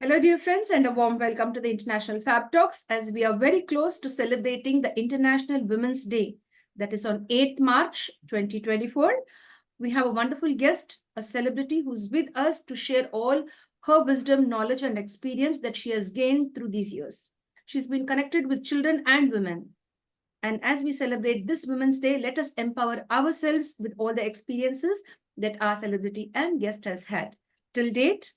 Hello, dear friends, and a warm welcome to the International Fab Talks as we are very close to celebrating the International Women's Day. That is on 8th March 2024. We have a wonderful guest, a celebrity who's with us to share all her wisdom, knowledge, and experience that she has gained through these years. She's been connected with children and women. And as we celebrate this Women's Day, let us empower ourselves with all the experiences that our celebrity and guest has had. Till date,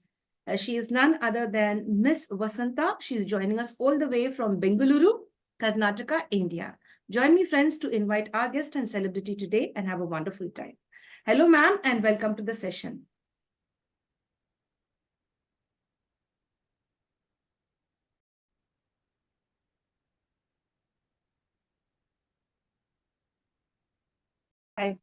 she is none other than Miss Vasantha. She is joining us all the way from Bengaluru, Karnataka, India. Join me, friends, to invite our guest and celebrity today and have a wonderful time. Hello, ma'am, and welcome to the session. Hi.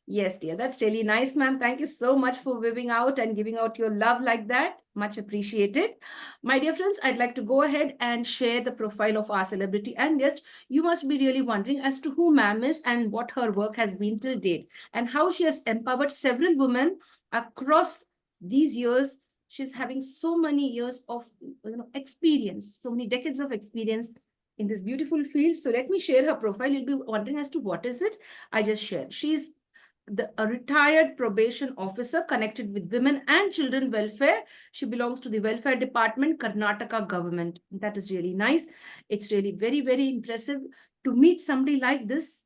Yes, dear. That's really nice, ma'am. Thank you so much for weaving out and giving out your love like that. Much appreciated. My dear friends, I'd like to go ahead and share the profile of our celebrity and guest. You must be really wondering as to who ma'am is and what her work has been till date and how she has empowered several women across these years. She's having so many years of experience, so many decades of experience in this beautiful field. So let me share her profile. You'll be wondering as to what is it. I just shared. She's a retired probation officer connected with women and children welfare. She belongs to the welfare department, Karnataka government. That is really nice. It's really very, very impressive to meet somebody like this.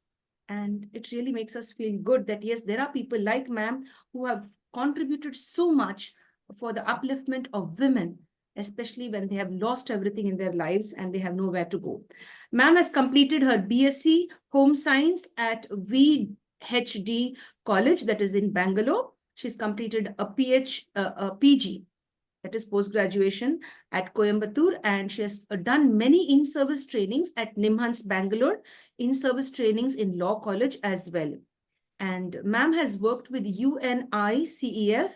And it really makes us feel good that, yes, there are people like ma'am who have contributed so much for the upliftment of women, especially when they have lost everything in their lives and they have nowhere to go. Ma'am has completed her BSc Home Science at VHD College, that is in Bangalore. She's completed a PG, that is post-graduation at Coimbatore, and she has done many in-service trainings at NIMAHANS, Bangalore, in-service trainings in Law College as well. And ma'am has worked with UNICEF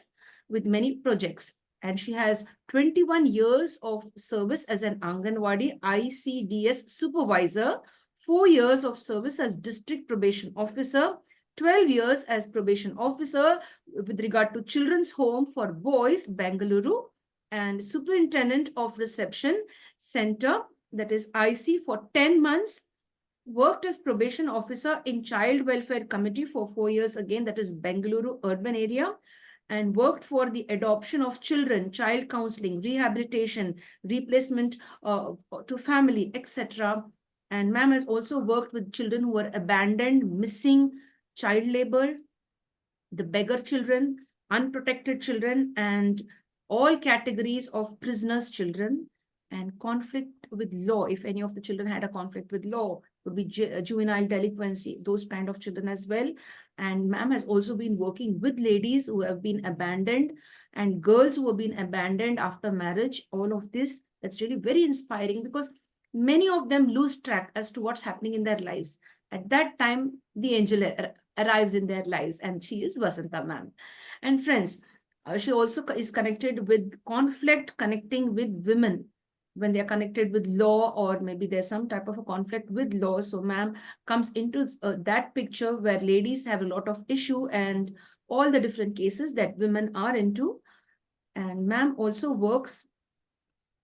with many projects, and she has 21 years of service as an ANGANWADI ICDS supervisor, 4 years of service as district probation officer, 12 years as probation officer with regard to Children's Home for Boys, Bengaluru, and superintendent of reception center, that is IC, for 10 months. Worked as probation officer in Child Welfare Committee for 4 years again, that is Bengaluru urban area, and worked for the adoption of children, child counseling, rehabilitation, replacement to family, etc. And ma'am has also worked with children who were abandoned, missing, child labor, the beggar children, unprotected children, and all categories of prisoners' children, and conflict with law. If any of the children had a conflict with law, would be juvenile delinquency, those kind of children as well. And ma'am has also been working with ladies who have been abandoned and girls who have been abandoned after marriage. All of this, that's really very inspiring because many of them lose track as to what's happening in their lives. At that time, the angel arrives in their lives, and she is Vasantha ma'am. And friends, she also is connected with conflict, connecting with women when they are connected with law, or maybe there's some type of a conflict with law. So ma'am comes into that picture where ladies have a lot of issue and all the different cases that women are into. And ma'am also works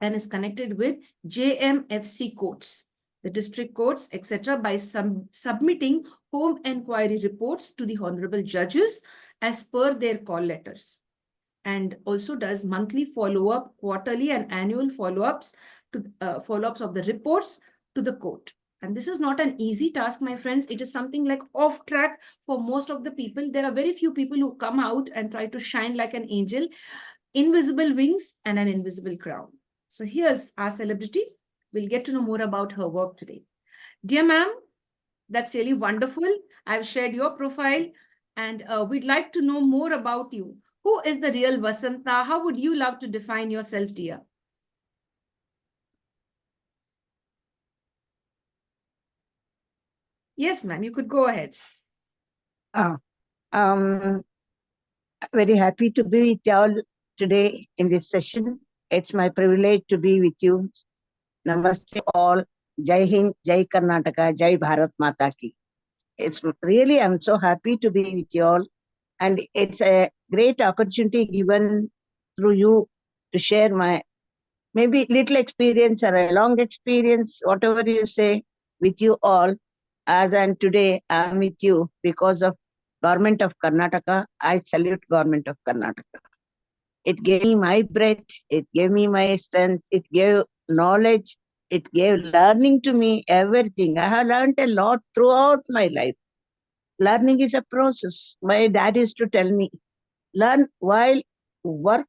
and is connected with JMFC courts, the district courts, etc., by submitting home inquiry reports to the honorable judges as per their call letters, and also does monthly follow-up, quarterly and annual follow-ups to follow-ups of the reports to the court. And this is not an easy task, my friends. It is something like off track for most of the people. There are very few people who come out and try to shine like an angel, invisible wings and an invisible crown. So here's our celebrity. We'll get to know more about her work today. Dear ma'am, that's really wonderful. I've shared your profile, and we'd like to know more about you. Who is the real Vasantha? How would you love to define yourself, dear? Yes, ma'am, you could go ahead. Very happy to be with y'all today in this session. It's my privilege to be with you. Namaste all. Jai Hind, Jai Karnataka, Jai Bharat Mata Ki. It's really, I'm so happy to be with y'all. And it's a great opportunity given through you to share my maybe little experience or a long experience, whatever you say, with you all. As and today, I'm with you because of Government of Karnataka. I salute Government of Karnataka. It gave me my breath, it gave me my strength, it gave knowledge, it gave learning to me, everything. I have learned a lot throughout my life. Learning is a process. My dad used to tell me, learn while work,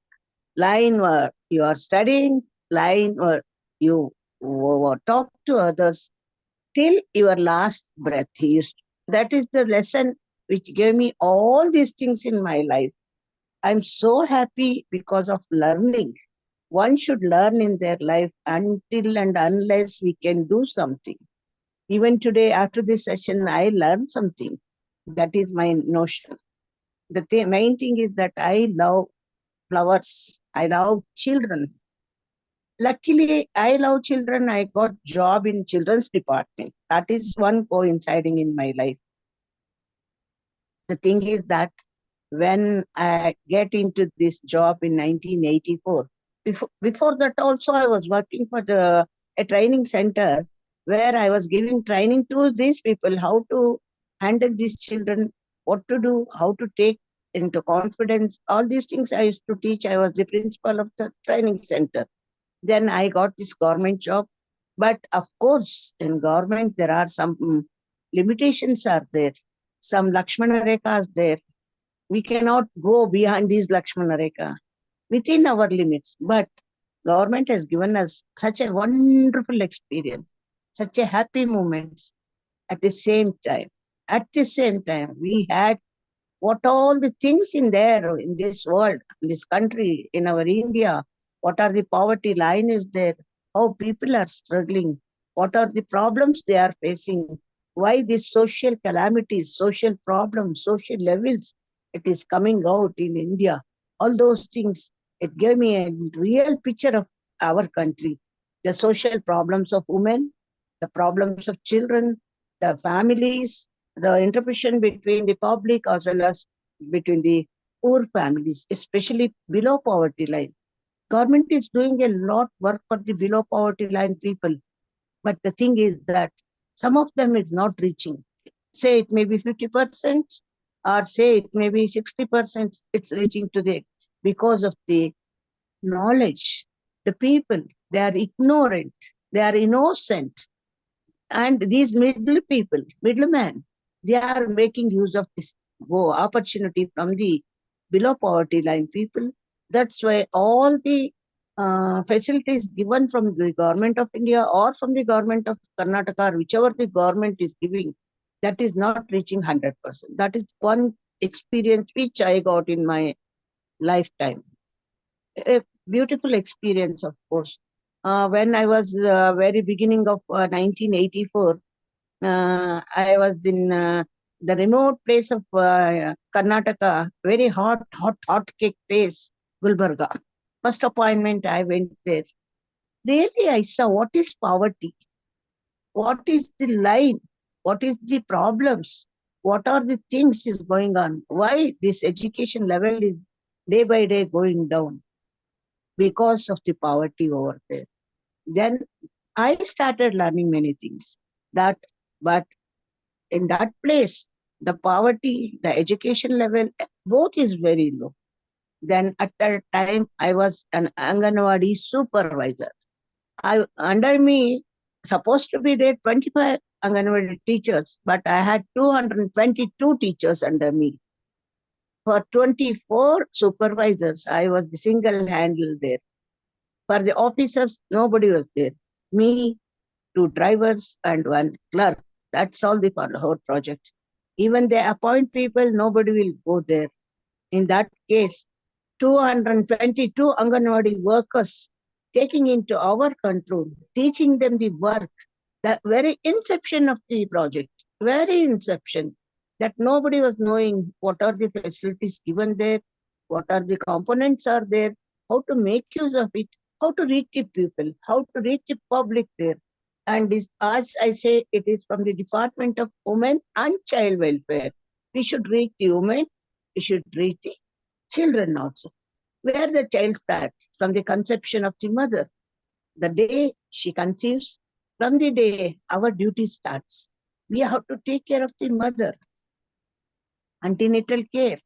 line where you are studying, line where you talk to others till your last breath. That is the lesson which gave me all these things in my life. I'm so happy because of learning. One should learn in their life until and unless we can do something. Even today, after this session, I learned something. That is my notion. The main thing is that I love flowers. I love children. Luckily, I love children. I got job in children's department. That is one coinciding in my life. The thing is that when I get into this job in 1984, before that also I was working for a training center where I was giving training to these people, how to handle these children, what to do, how to take into confidence. All these things I used to teach. I was the principal of the training center. Then I got this government job. But of course, in government, there are some limitations are there. Some Lakshmana Rekhas there. We cannot go behind these Lakshmana Rekha within our limits. But government has given us such a wonderful experience, such a happy moment at the same time. At the same time, we had what all the things in there, in this world, in this country, in our India, what are the poverty line is there, how people are struggling, what are the problems they are facing, why these social calamities, social problems, social levels, it is coming out in India. All those things, it gave me a real picture of our country, the social problems of women, the problems of children, the families, the interpretation between the public as well as between the poor families, especially below poverty line. Government is doing a lot work for the below poverty line people. But the thing is that some of them is not reaching. Say it may be 50% or say it may be 60%, it's reaching to the, because of the knowledge. The people, they are ignorant, they are innocent. And these middle people, middlemen, they are making use of this opportunity from the below poverty line people. That's why all the facilities given from the government of India or from the government of Karnataka, or whichever the government is giving, that is not reaching 100%. That is one experience which I got in my lifetime. A beautiful experience, of course. When I was very beginning of 1984, I was in the remote place of Karnataka, very hot cake place, Gulbarga. First appointment, I went there. Really, I saw what is poverty, what is the line, what is the problems, what are the things is going on, why this education level is day by day going down because of the poverty over there. Then I started learning many things. But in that place, the poverty, the education level, both is very low. Then at that time, I was an ANGANWADI supervisor. Under me, supposed to be there 25 ANGANWADI teachers, but I had 222 teachers under me. For 24 supervisors, I was the single handle there. For the officers, nobody was there. Me, two drivers, and one clerk. That's all the for the whole project. Even they appoint people, nobody will go there. In that case, 222 Anganwadi workers taking into our control, teaching them the work, the very inception of the project, very inception, that nobody was knowing what are the facilities given there, what are the components are there, how to make use of it, how to reach the people, how to reach the public there. And this, as I say, it is from the Department of Women and Child Welfare. We should reach the women, we should treat the children also. Where the child starts from the conception of the mother. The day she conceives, from the day our duty starts. We have to take care of the mother, antenatal care,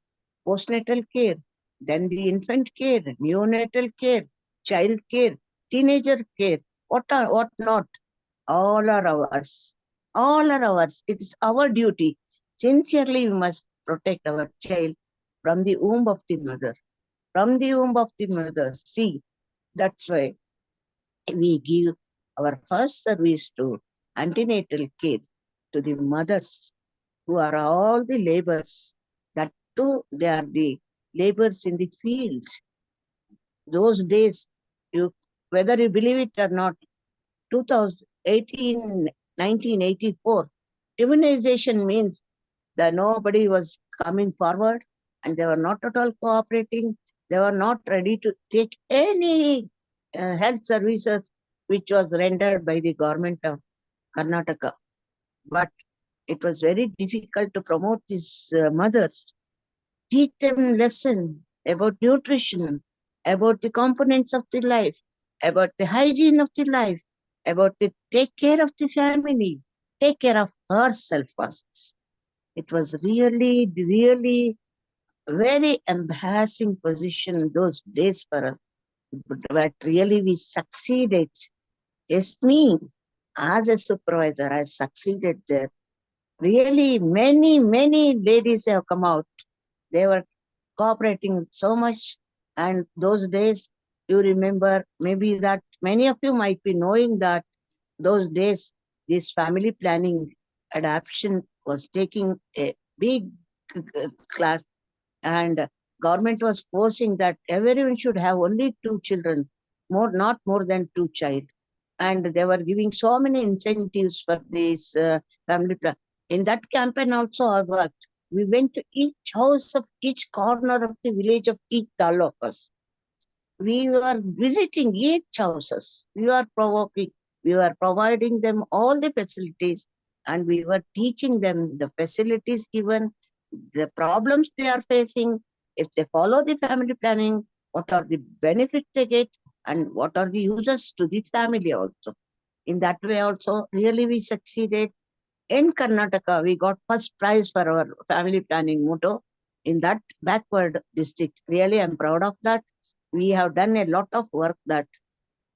postnatal care, then the infant care, neonatal care, child care, teenager care, what not, all are ours. All are ours. It is our duty. Sincerely, we must protect our child from the womb of the mother. From the womb of the mother. See, that's why we give our first service to antenatal care to the mothers who are all the laborers. That too, they are the laborers in the field. Those days, whether you believe it or not, 2018, 1984, immunization means that nobody was coming forward and they were not at all cooperating. They were not ready to take any health services which was rendered by the government of Karnataka. But it was very difficult to promote these mothers, teach them lesson about nutrition, about the components of the life, about the hygiene of the life, about the take care of the family, take care of herself first. It was really, really very embarrassing position those days for us. But really we succeeded. Yes, me, as a supervisor, I succeeded there. Really, many ladies have come out. They were cooperating so much. And those days, you remember, maybe that many of you might be knowing that those days, this family planning adoption was taking a big class, and government was forcing that everyone should have only 2 children, not more than 2 child. And they were giving so many incentives for this family plan. In that campaign also I worked. We went to each house of each corner of the village of each talukas. We were visiting each houses. We were provoking. We were providing them all the facilities, and we were teaching them the facilities given, the problems they are facing. If they follow the family planning, what are the benefits they get, and what are the uses to the family also. In that way also, really we succeeded. In Karnataka, we got first prize for our family planning motto in that backward district. Really, I'm proud of that. We have done a lot of work that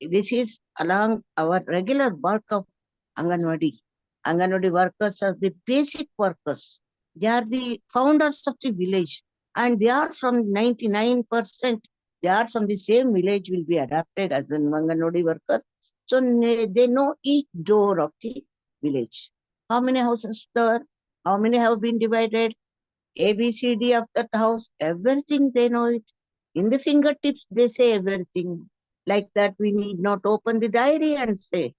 this is along our regular work of Anganwadi. Anganwadi workers are the basic workers. They are the founders of the village, and they are from 99%. They are from the same village, will be adapted as an Anganwadi worker. So they know each door of the village. How many houses there? How many have been divided? ABCD of that house, everything they know it. In the fingertips, they say everything. Like that, we need not open the diary and say.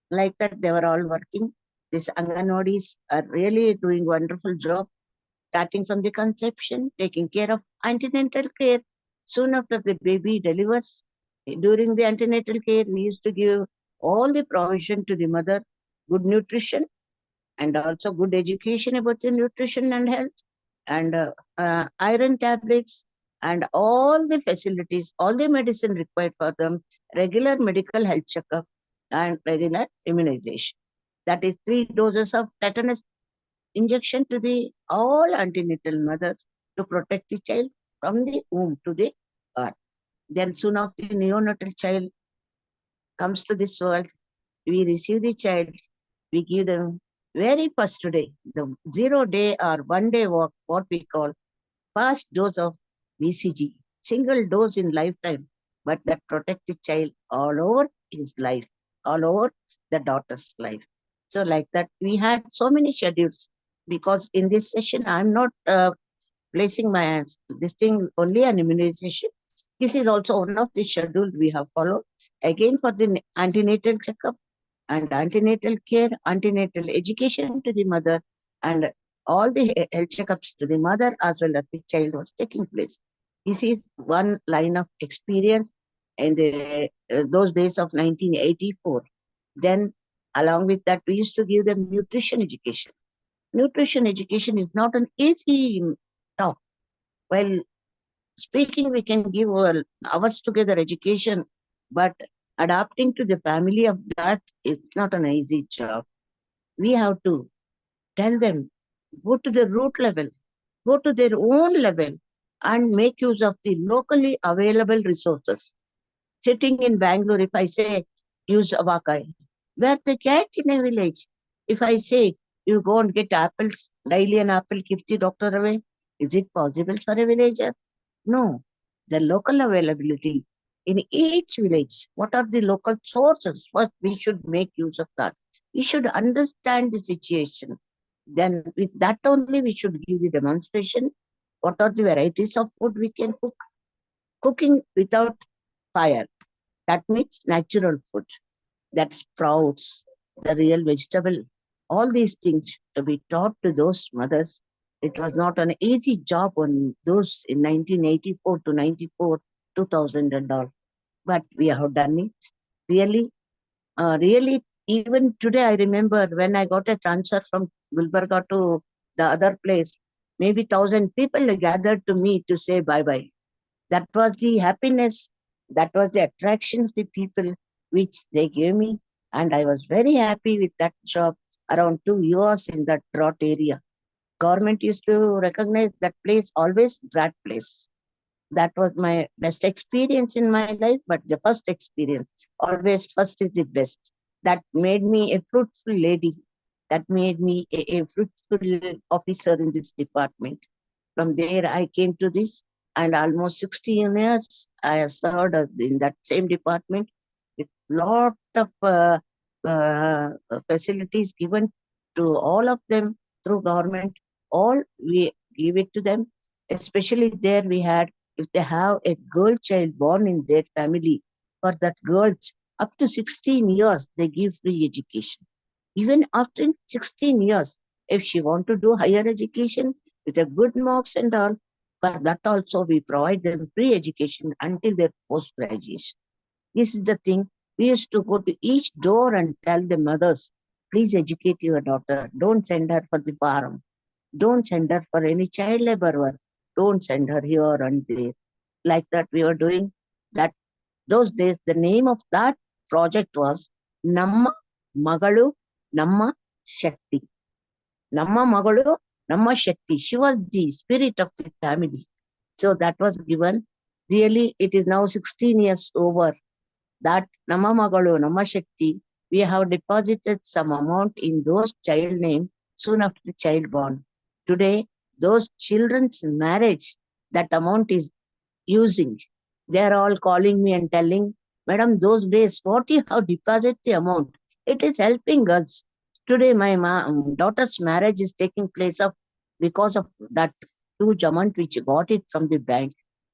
Like that, they were all working. These Anganwadis are really doing wonderful job, starting from the conception, taking care of antenatal care. Soon after the baby delivers, during the antenatal care, we used to give all the provision to the mother, good nutrition, and also good education about the nutrition and health, and iron tablets, and all the facilities, all the medicine required for them, regular medical health checkup, and regular immunization. That is 3 doses of tetanus injection to the all antenatal mothers to protect the child from the womb to the earth. Then soon after the neonatal child comes to this world, we receive the child, we give them very first day, the 0 day or 1 day walk, what we call first dose of BCG, single dose in lifetime, but that protects the child all over his life, all over the daughter's life. So like that, we had so many schedules, because in this session, I'm not placing my this thing only on immunization. This is also one of the schedules we have followed. Again, for the antenatal checkup and antenatal care, antenatal education to the mother, and all the health checkups to the mother as well as the child was taking place. This is one line of experience in the, those days of 1984. Then, along with that, we used to give them nutrition education. Nutrition education is not an easy talk. While speaking, we can give hours together education, but adapting to the family of that is not an easy job. We have to tell them, go to the root level, go to their own level, and make use of the locally available resources. Sitting in Bangalore, if I say use avakai, where they get in a village. If I say you go and get apples, daily an apple keeps the doctor away, is it possible for a villager? No. The local availability in each village, what are the local sources? First, we should make use of that. We should understand the situation. Then, with that only, we should give the demonstration. What are the varieties of food we can cook? Cooking without fire. That means natural food. That sprouts, the real vegetable. All these things to be taught to those mothers. It was not an easy job on those in 1984 to 94, 2000 and all. But we have done it. Really, really, even today I remember when I got a transfer from Gulbarga to the other place, maybe 1,000 people gathered to me to say bye-bye. That was the happiness, that was the attraction of the people which they gave me. And I was very happy with that job around 2 years in that drought area. Government used to recognize that place always drought place. That was my best experience in my life, but the first experience, always first is the best. That made me a fruitful lady. That made me a fruitful officer in this department. From there, I came to this, and almost 16 years I have served in that same department with lot of facilities given to all of them through government. All we give it to them. Especially there we had, if they have a girl child born in their family, for that girls up to 16 years, they give free education. Even after 16 years, if she want to do higher education with a good marks and all, for that also we provide them free education until their post-graduation. This is the thing. We used to go to each door and tell the mothers, please educate your daughter. Don't send her for the farm. Don't send her for any child labor work. Don't send her here and there. Like that we were doing that. Those days, the name of that project was Namma Magalu Namma Shakti. Namma Magalu Namma Shakti. She was the spirit of the family. So that was given. Really, it is now 16 years over. That Namma Magalu Namma Shakti, we have deposited some amount in those child name soon after the child born. Today, those children's marriage, that amount is using. They are all calling me and telling, Madam, those days, what you have deposited the amount, it is helping us. Today, my daughter's marriage is taking place of because of that huge amount which got it from the bank.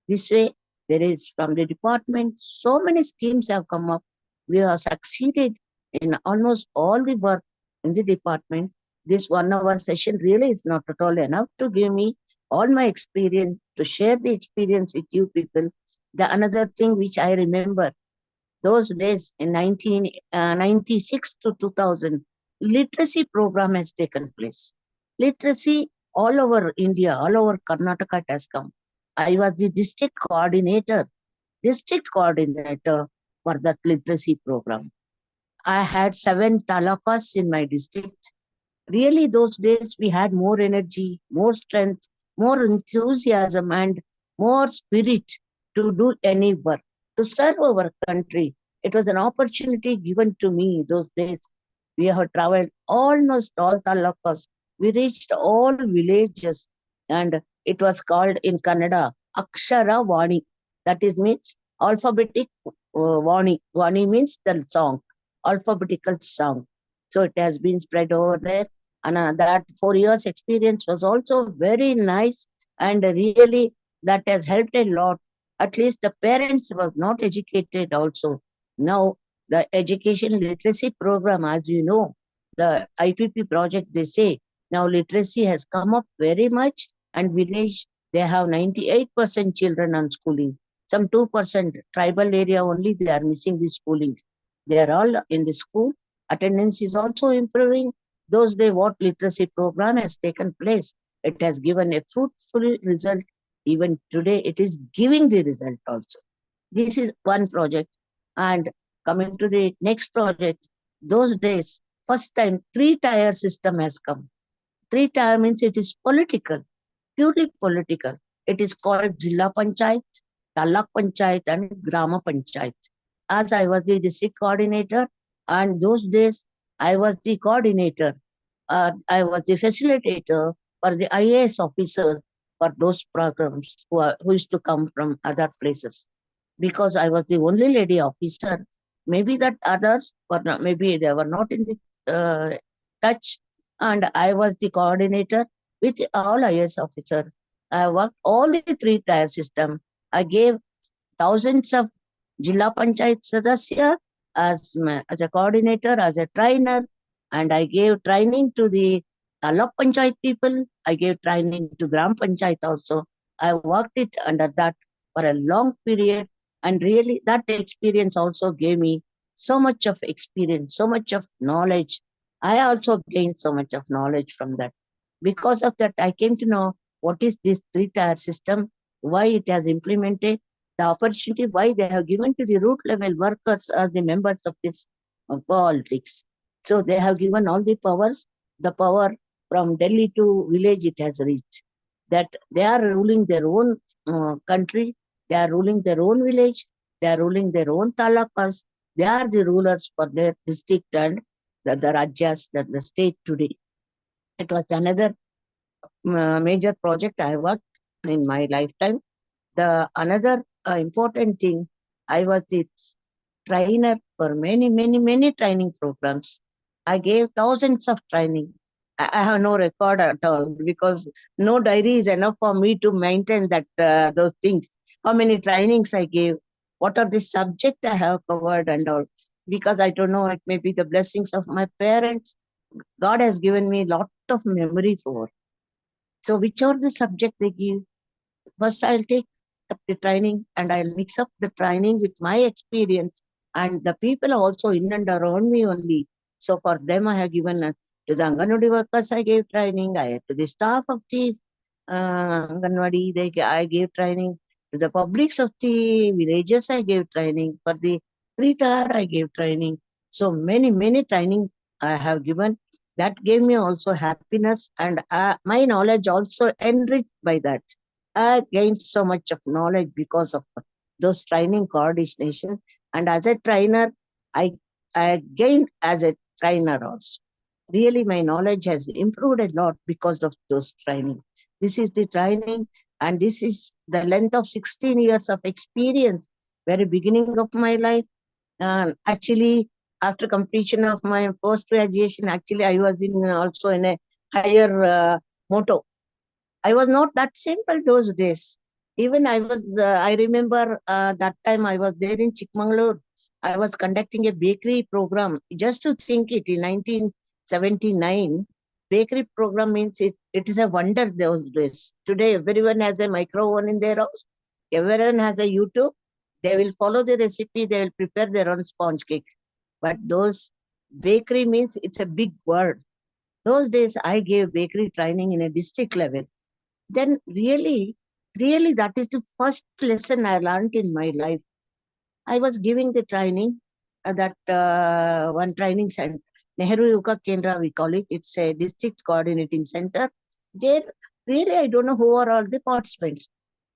This way, there is from the department, so many schemes have come up. We have succeeded in almost all the work in the department. This 1 hour session really is not at all enough to give me all my experience, to share the experience with you people. The another thing which I remember, those days in 1996 to 2000, literacy program has taken place. Literacy all over India, all over Karnataka it has come. I was the district coordinator for that literacy program. I had 7 talukas in my district. Really, those days we had more energy, more strength, more enthusiasm, and more spirit to do any work, to serve our country. It was an opportunity given to me those days. We have traveled almost all talukas. We reached all villages, and it was called in Kannada Akshara Vani. That is means alphabetic Vani. Vani means the song, alphabetical song. So it has been spread over there. And that 4 years experience was also very nice, and really that has helped a lot. At least the parents were not educated also. Now the education literacy program, as you know, the IPP project, they say now literacy has come up very much, and village they have 98% children on schooling. Some 2% tribal area only they are missing the schooling. They are all in the school. Attendance is also improving. Those days, what literacy program has taken place, it has given a fruitful result. Even today, it is giving the result also. This is one project. And coming to the next project, those days, first time, three-tier system has come. Three-tier means it is political, purely political. It is called Jilla Panchayat, Talak Panchayat, and Grama Panchayat. As I was the district coordinator, and those days I was the coordinator. I was the facilitator for the IAS officers for those programs who used to come from other places. Because I was the only lady officer, maybe that others were not, maybe they were not in the touch, and I was the coordinator with all IAS officer. I worked all the three-tier system. I gave thousands of Jilla Panchayat Sadasya as a coordinator, as a trainer, and I gave training to the Taluk Panchayat people. I gave training to Gram Panchayat also. I worked it under that for a long period, and really that experience also gave me so much of experience, so much of knowledge. I also gained so much of knowledge from that. Because of that, I came to know what is this three-tier system, why it has implemented, the opportunity why they have given to the root level workers as the members of this politics. So they have given all the power from Delhi to village it has reached. That they are ruling their own country, they are ruling their own village, they are ruling their own talakas, they are the rulers for their district and the Rajyas, the state today. It was another major project I worked in my lifetime. The another important thing, I was the trainer for many training programs. I gave thousands of training. I have no record at all because no diary is enough for me to maintain that those things. How many trainings I gave, what are the subject I have covered and all. Because I don't know, it may be the blessings of my parents. God has given me lot of memory for. So whichever the subject they give, first I'll take up the training and I'll mix up the training with my experience and the people also in and around me only. So for them I have given to the Anganwadi workers I gave training, to the staff of the Anganwadi I gave training, to the publics of the villages I gave training, for the three-tier I gave training. So many training I have given. That gave me also happiness and my knowledge also enriched by that. I gained so much of knowledge because of those training coordination. And as a trainer, I gained as a trainer also. Really, my knowledge has improved a lot because of those training. This is the training, and this is the length of 16 years of experience, very beginning of my life. Actually, after completion of my post-graduation, actually, I was in also in a higher motto. I was not that simple those days. Even I remember that time I was there in Chikmagalur. I was conducting a bakery program. Just to think it, in 1979, bakery program means it is a wonder those days. Today, everyone has a micro oven in their house. Everyone has a YouTube. They will follow the recipe. They will prepare their own sponge cake. But those bakery means it's a big word. Those days, I gave bakery training in a district level. Then really that is the first lesson I learned in my life. I was giving the training, that one training center, Nehru Yuka Kendra we call it. It's a district coordinating center. There, really I don't know who are all the participants.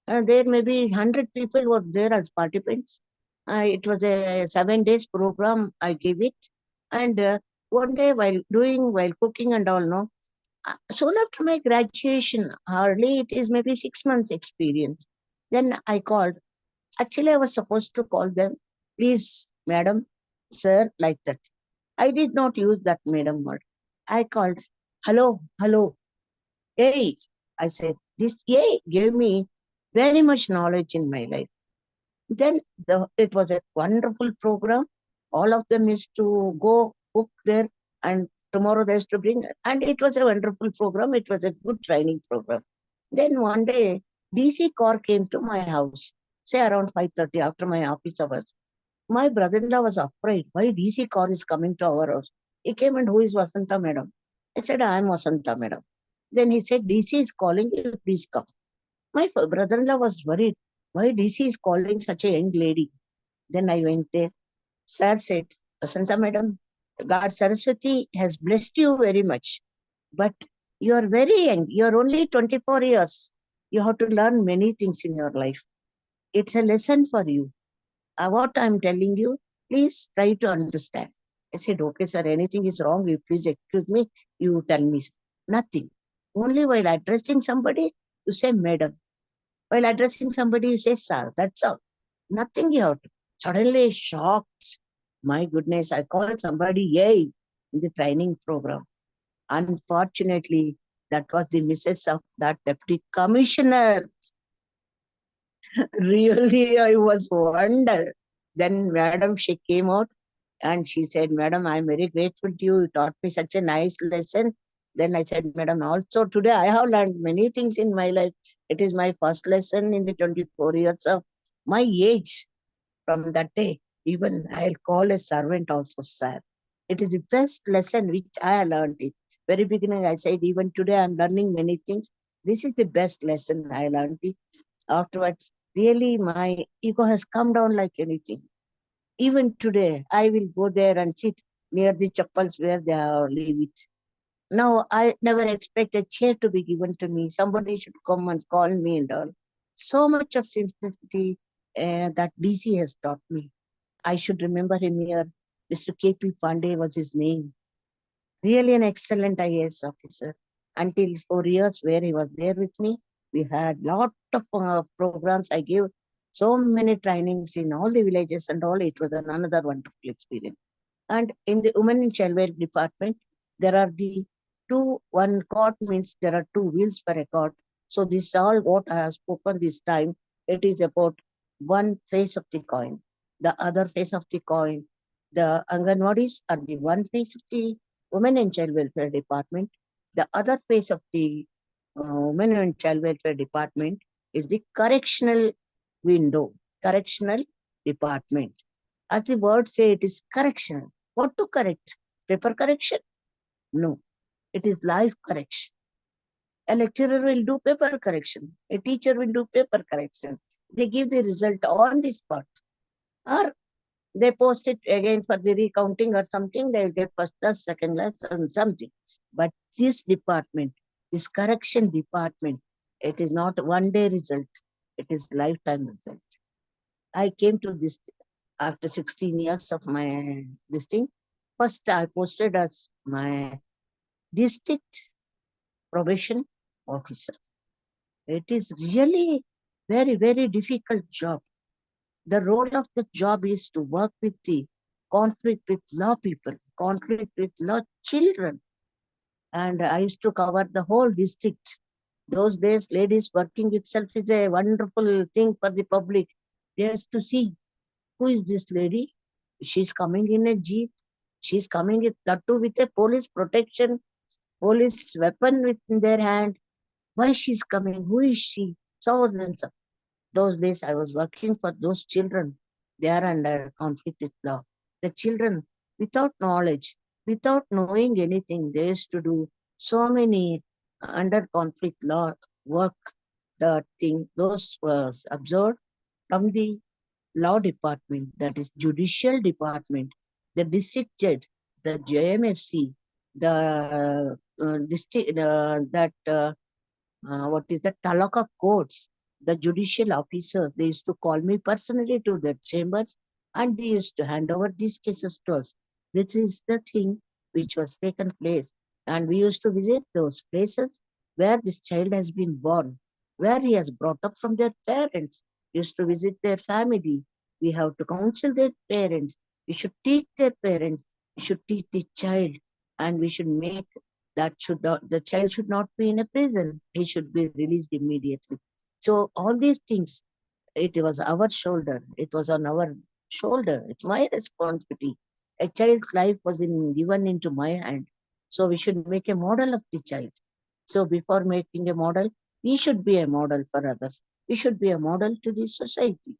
There may be 100 people were there as participants. It was a 7 days program, I gave it. And one day while cooking and all, no, soon after my graduation, hardly it is maybe 6 months experience. Then I called. Actually, I was supposed to call them, please, madam, sir, like that. I did not use that madam word. I called, hello, hey. I said, this yay gave me very much knowledge in my life. Then it was a wonderful program. All of them used to go cook there, and tomorrow they used to bring. And it was a wonderful program. It was a good training program. Then one day, DC car came to my house, say around 5:30 after my office hours. My brother-in-law was afraid. Why DC car is coming to our house? He came and, who is Vasantha madam? I said, I am Vasantha madam. Then he said, DC is calling you, please come. My brother-in-law was worried. Why DC is calling such a young lady? Then I went there. Sir said, Vasantha madam, God Saraswati has blessed you very much. But you are very young. You are only 24 years. You have to learn many things in your life. It's a lesson for you. What I'm telling you, please try to understand. I said, okay, sir, anything is wrong, you please excuse me, you tell me. Nothing. Only while addressing somebody, you say madam. While addressing somebody, you say sir. That's all. Nothing you have to. Suddenly shocked. My goodness, I called somebody, yay, in the training program. Unfortunately, that was the missus of that deputy commissioner. Really, I was wonder. Then madam, she came out and she said, madam, I'm very grateful to you. You taught me such a nice lesson. Then I said, madam, also today I have learned many things in my life. It is my first lesson in the 24 years of my age. From that day, even I'll call a servant also, sir. It is the best lesson which I learned it. Very beginning, I said, even today I'm learning many things. This is the best lesson I learned it. Afterwards, really my ego has come down like anything. Even today, I will go there and sit near the chappals where they have leave it. Now, I never expect a chair to be given to me. Somebody should come and call me and all. So much of simplicity that DC has taught me. I should remember him here. Mr. K.P. Pandey was his name. Really an excellent IAS officer. Until 4 years where he was there with me, we had lot of programs. I gave so many trainings in all the villages and all. It was another wonderful experience. And in the Women and Child Welfare Department, there are the one cot means there are two wheels for a cot. So this is all what I have spoken this time. It is about one face of the coin. The other face of the coin, the Anganwadis are the one face of the Women and Child Welfare Department. The other face of the Women and Child Welfare Department is the correctional window, correctional department. As the word say, it is correction. What to correct? Paper correction? No, it is life correction. A lecturer will do paper correction. A teacher will do paper correction. They give the result on the spot. Or they post it again for the recounting or something. They will get first class, second class, and something. But this department, this correction department, it is not one day result. It is lifetime result. I came to this after 16 years of my this thing. First, I posted as my district probation officer. It is really very, very difficult job. The role of the job is to work with the conflict with law people, conflict with law children. And I used to cover the whole district. Those days, ladies working itself is a wonderful thing for the public. They used to see, who is this lady? She's coming in a jeep. She's coming with that too with a police protection, police weapon in their hand. Why she's coming? Who is she? So and so. Those days I was working for those children. They are under conflict with law. The children, without knowledge, without knowing anything, they used to do so many under conflict law work. The thing, those was observed from the law department, that is judicial department, the district judge, the JMFC, the district, what is the Talaka courts, the judicial officers, they used to call me personally to their chambers and they used to hand over these cases to us. This is the thing which was taken place. And we used to visit those places where this child has been born, where he has brought up from their parents. We used to visit their family. We have to counsel their parents. We should teach their parents. We should teach the child. And we should make that should not, the child should not be in a prison. He should be released immediately. So all these things, it was our shoulder. It was on our shoulder. It's my responsibility. A child's life was given into my hand. So we should make a model of the child. So before making a model, we should be a model for others. We should be a model to the society.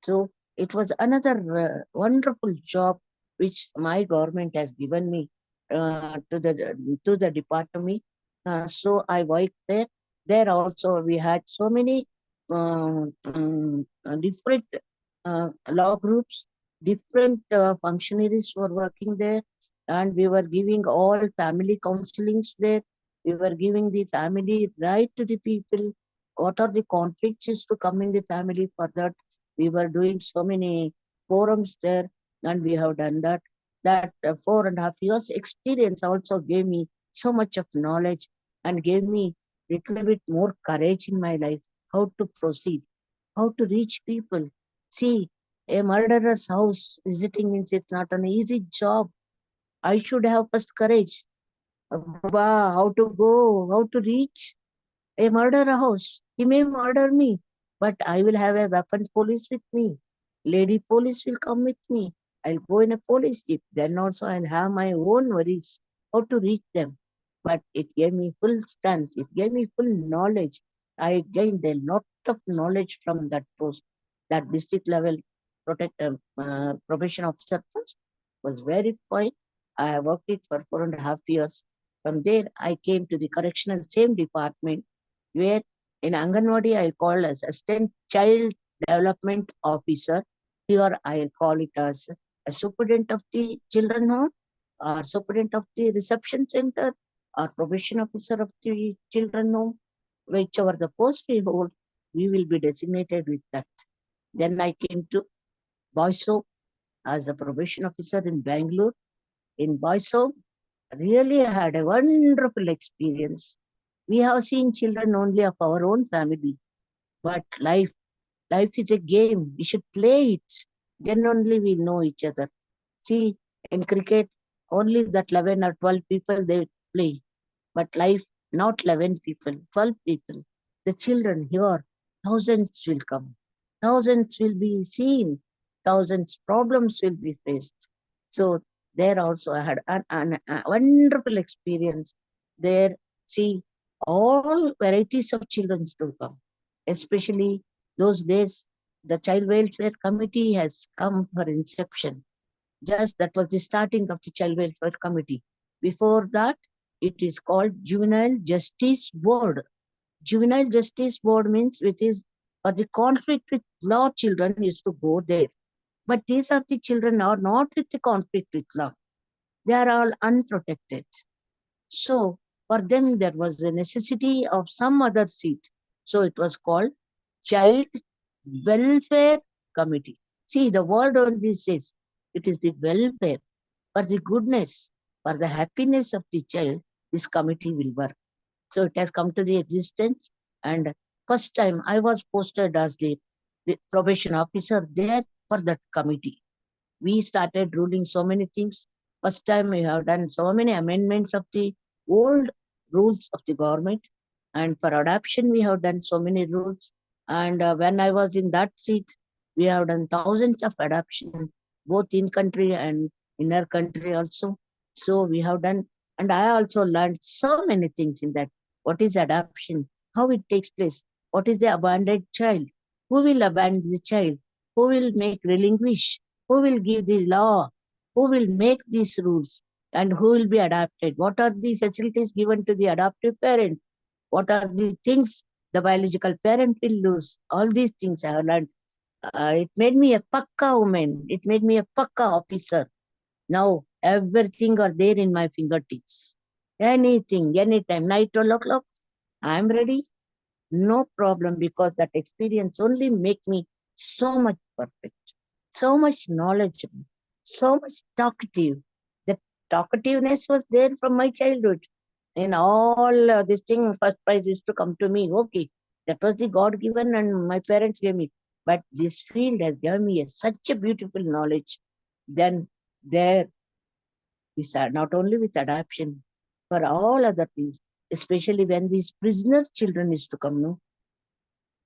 So it was another wonderful job which my government has given me to the department. So I worked there. There also we had so many different law groups, different functionaries were working there, and we were giving all family counselings there. We were giving the family right to the people. What are the conflicts is to come in the family? For that, we were doing so many forums there, and we have done that. That 4.5 years experience also gave me so much of knowledge and gave me little bit more courage in my life, how to proceed, how to reach people. See, a murderer's house visiting means it's not an easy job. I should have first courage. Baba, how to go, how to reach a murderer house. He may murder me, but I will have a weapons police with me. Lady police will come with me. I'll go in a police jeep. Then also I'll have my own worries how to reach them. But it gave me full strength. It gave me full knowledge. I gained a lot of knowledge from that post. That district level probation officer post was very fine. I worked it for 4.5 years. From there, I came to the correctional same department where in Anganwadi I call as Assistant Child Development Officer. Here I'll call it as a superintendent of the children home, or superintendent of the reception center, or probation officer of the children home, whichever the post we hold, we will be designated with that. Then I came to Boys Home as a probation officer in Bangalore. In Boys Home, really I had a wonderful experience. We have seen children only of our own family, but life is a game. We should play it. Then only we know each other. See, in cricket, only that 11 or 12 people they play. But life, not 11 people, 12 people. The children here, thousands will come. Thousands will be seen. Thousands problems will be faced. So there also I had a wonderful experience. There, see, all varieties of children to come. Especially those days, the Child Welfare Committee has come for inception. Just that was the starting of the Child Welfare Committee. Before that, it is called Juvenile Justice Board. Juvenile Justice Board means it is for the conflict with law children used to go there. But these are the children are not with the conflict with law. They are all unprotected. So for them, there was the necessity of some other seat. So it was called Child Welfare Committee. See, the word only says it is the welfare, for the goodness, for the happiness of the child, this committee will work. So it has come to the existence. And first time I was posted as the probation officer there for that committee. We started ruling so many things. First time we have done so many amendments of the old rules of the government. And for adoption, we have done so many rules. And when I was in that seat, we have done thousands of adoption, both in country and inner country also. So we have done, and I also learned so many things in that. What is adoption? How it takes place? What is the abandoned child? Who will abandon the child? Who will make relinquish? Who will give the law? Who will make these rules? And who will be adopted? What are the facilities given to the adoptive parents? What are the things the biological parent will lose? All these things I have learned. It made me a pakka woman. It made me a pakka officer. Now everything are there in my fingertips. Anything, anytime, night 12 o'clock, I am ready. No problem, because that experience only make me so much perfect, so much knowledgeable, so much talkative. The talkativeness was there from my childhood. In all this thing, first prize used to come to me. Okay, that was the God given and my parents gave me. But this field has given me such a beautiful knowledge. Then there, not only with adoption, for all other things, especially when these prisoners' children used to come, no?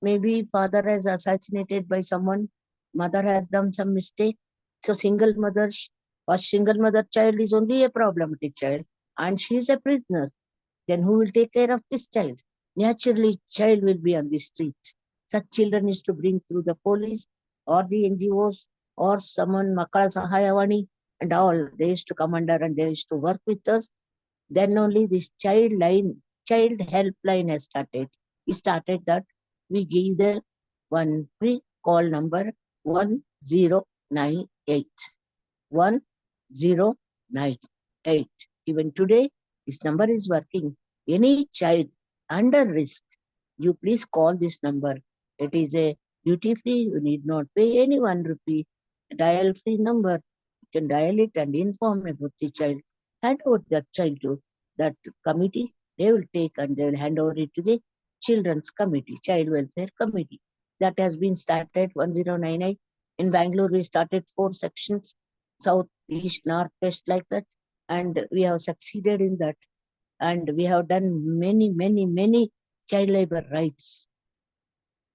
Maybe father has assassinated by someone, mother has done some mistake. So single mother, or single mother child is only a problematic child, and she is a prisoner. Then who will take care of this child? Naturally, child will be on the street. Such children is to bring through the police or the NGOs or someone, Makala Sahayavani, and all. They used to come under and they used to work with us. Then only this child helpline has started. We started that. We gave the one free call number 1098. 1098. Even today, this number is working. Any child under risk, you please call this number. It is a duty free. You need not pay any 1 rupee. Dial free number. You can dial it and inform about the child. Hand over that child to that committee. They will take and they will hand over it to the Children's Committee, Child Welfare Committee. That has been started 1098. In Bangalore, we started 4 sections, south, east, north, west, like that. And we have succeeded in that. And we have done many child labor rights.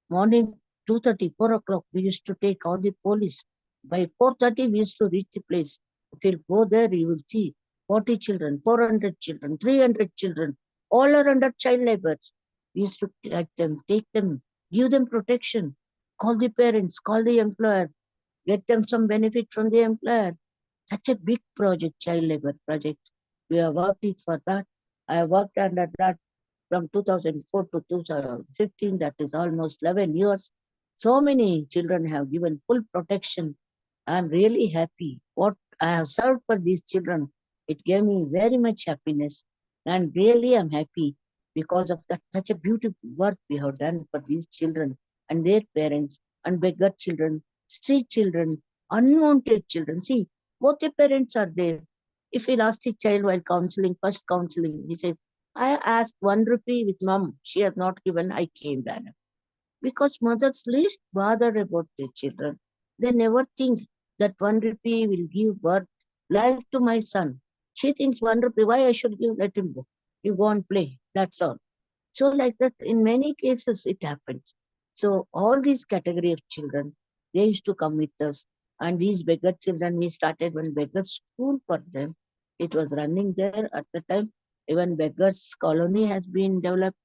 Morning 2:30, 4 o'clock, we used to take all the police. By 4:30, we used to reach the place. If you go there, you will see 40 children, 400 children, 300 children, all are under child labor. We used to take them, give them protection, call the parents, call the employer, get them some benefit from the employer. Such a big project, child labor project. We have worked it for that. I have worked under that from 2004 to 2015, that is almost 11 years. So many children have given full protection. I am really happy. What I have served for these children, it gave me very much happiness. And really I'm happy because of that such a beautiful work we have done for these children and their parents and beggar children, street children, unwanted children. See, both the parents are there. If we lost a child while counseling, first counseling, he says, I asked 1 rupee with mom. She has not given. I came back. Because mothers least bother about their children. They never think that 1 rupee will give birth life to my son. She thinks 1 rupee, why I should give? Let him go. You go and play. That's all. So like that, in many cases, it happens. So all these category of children, they used to come with us. And these beggar children, we started one beggar school for them. It was running there at the time. Even beggars colony has been developed.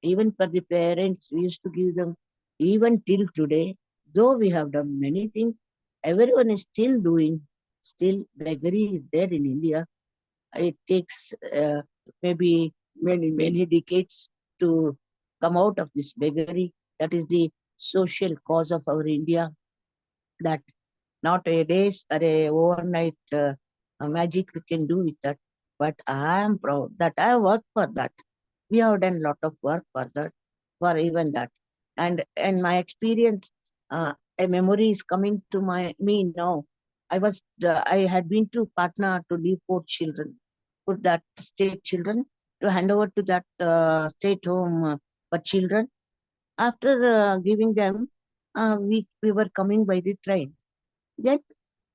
Even for the parents, we used to give them. Even till today, though we have done many things, everyone is still doing. Still, beggary is there in India. It takes maybe many decades to come out of this beggary. That is the social cause of our India. That not a days or a overnight magic we can do with that. But I am proud that I worked for that. We have done a lot of work for that, for even that. And my experience, a memory is coming to me now. I had been to Patna to leave 4 children, put that state children to hand over to that state home for children. After giving them, we were coming by the train. Then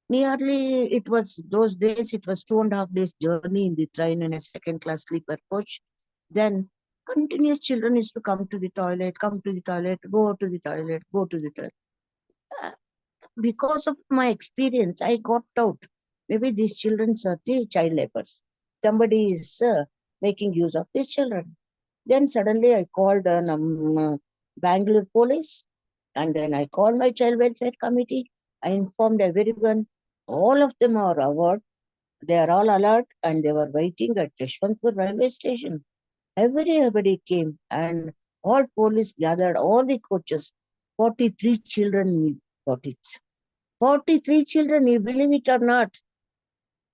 nearly, it was those days, it was 2.5 days journey in the train in a second class sleeper coach. Then continuous children used to come to the toilet, come to the toilet, go to the toilet, go to the toilet. Uh, Because of my experience, I got out. Maybe these children are the child laborers. Somebody is making use of these children. Then suddenly I called Bangalore police, and then I called my child welfare committee. I informed everyone. All of them are aware. They are all alert, and they were waiting at Yeshwantpur railway station. Everybody came, and all police gathered, all the coaches. 43 children got it. 43 children, you believe it or not.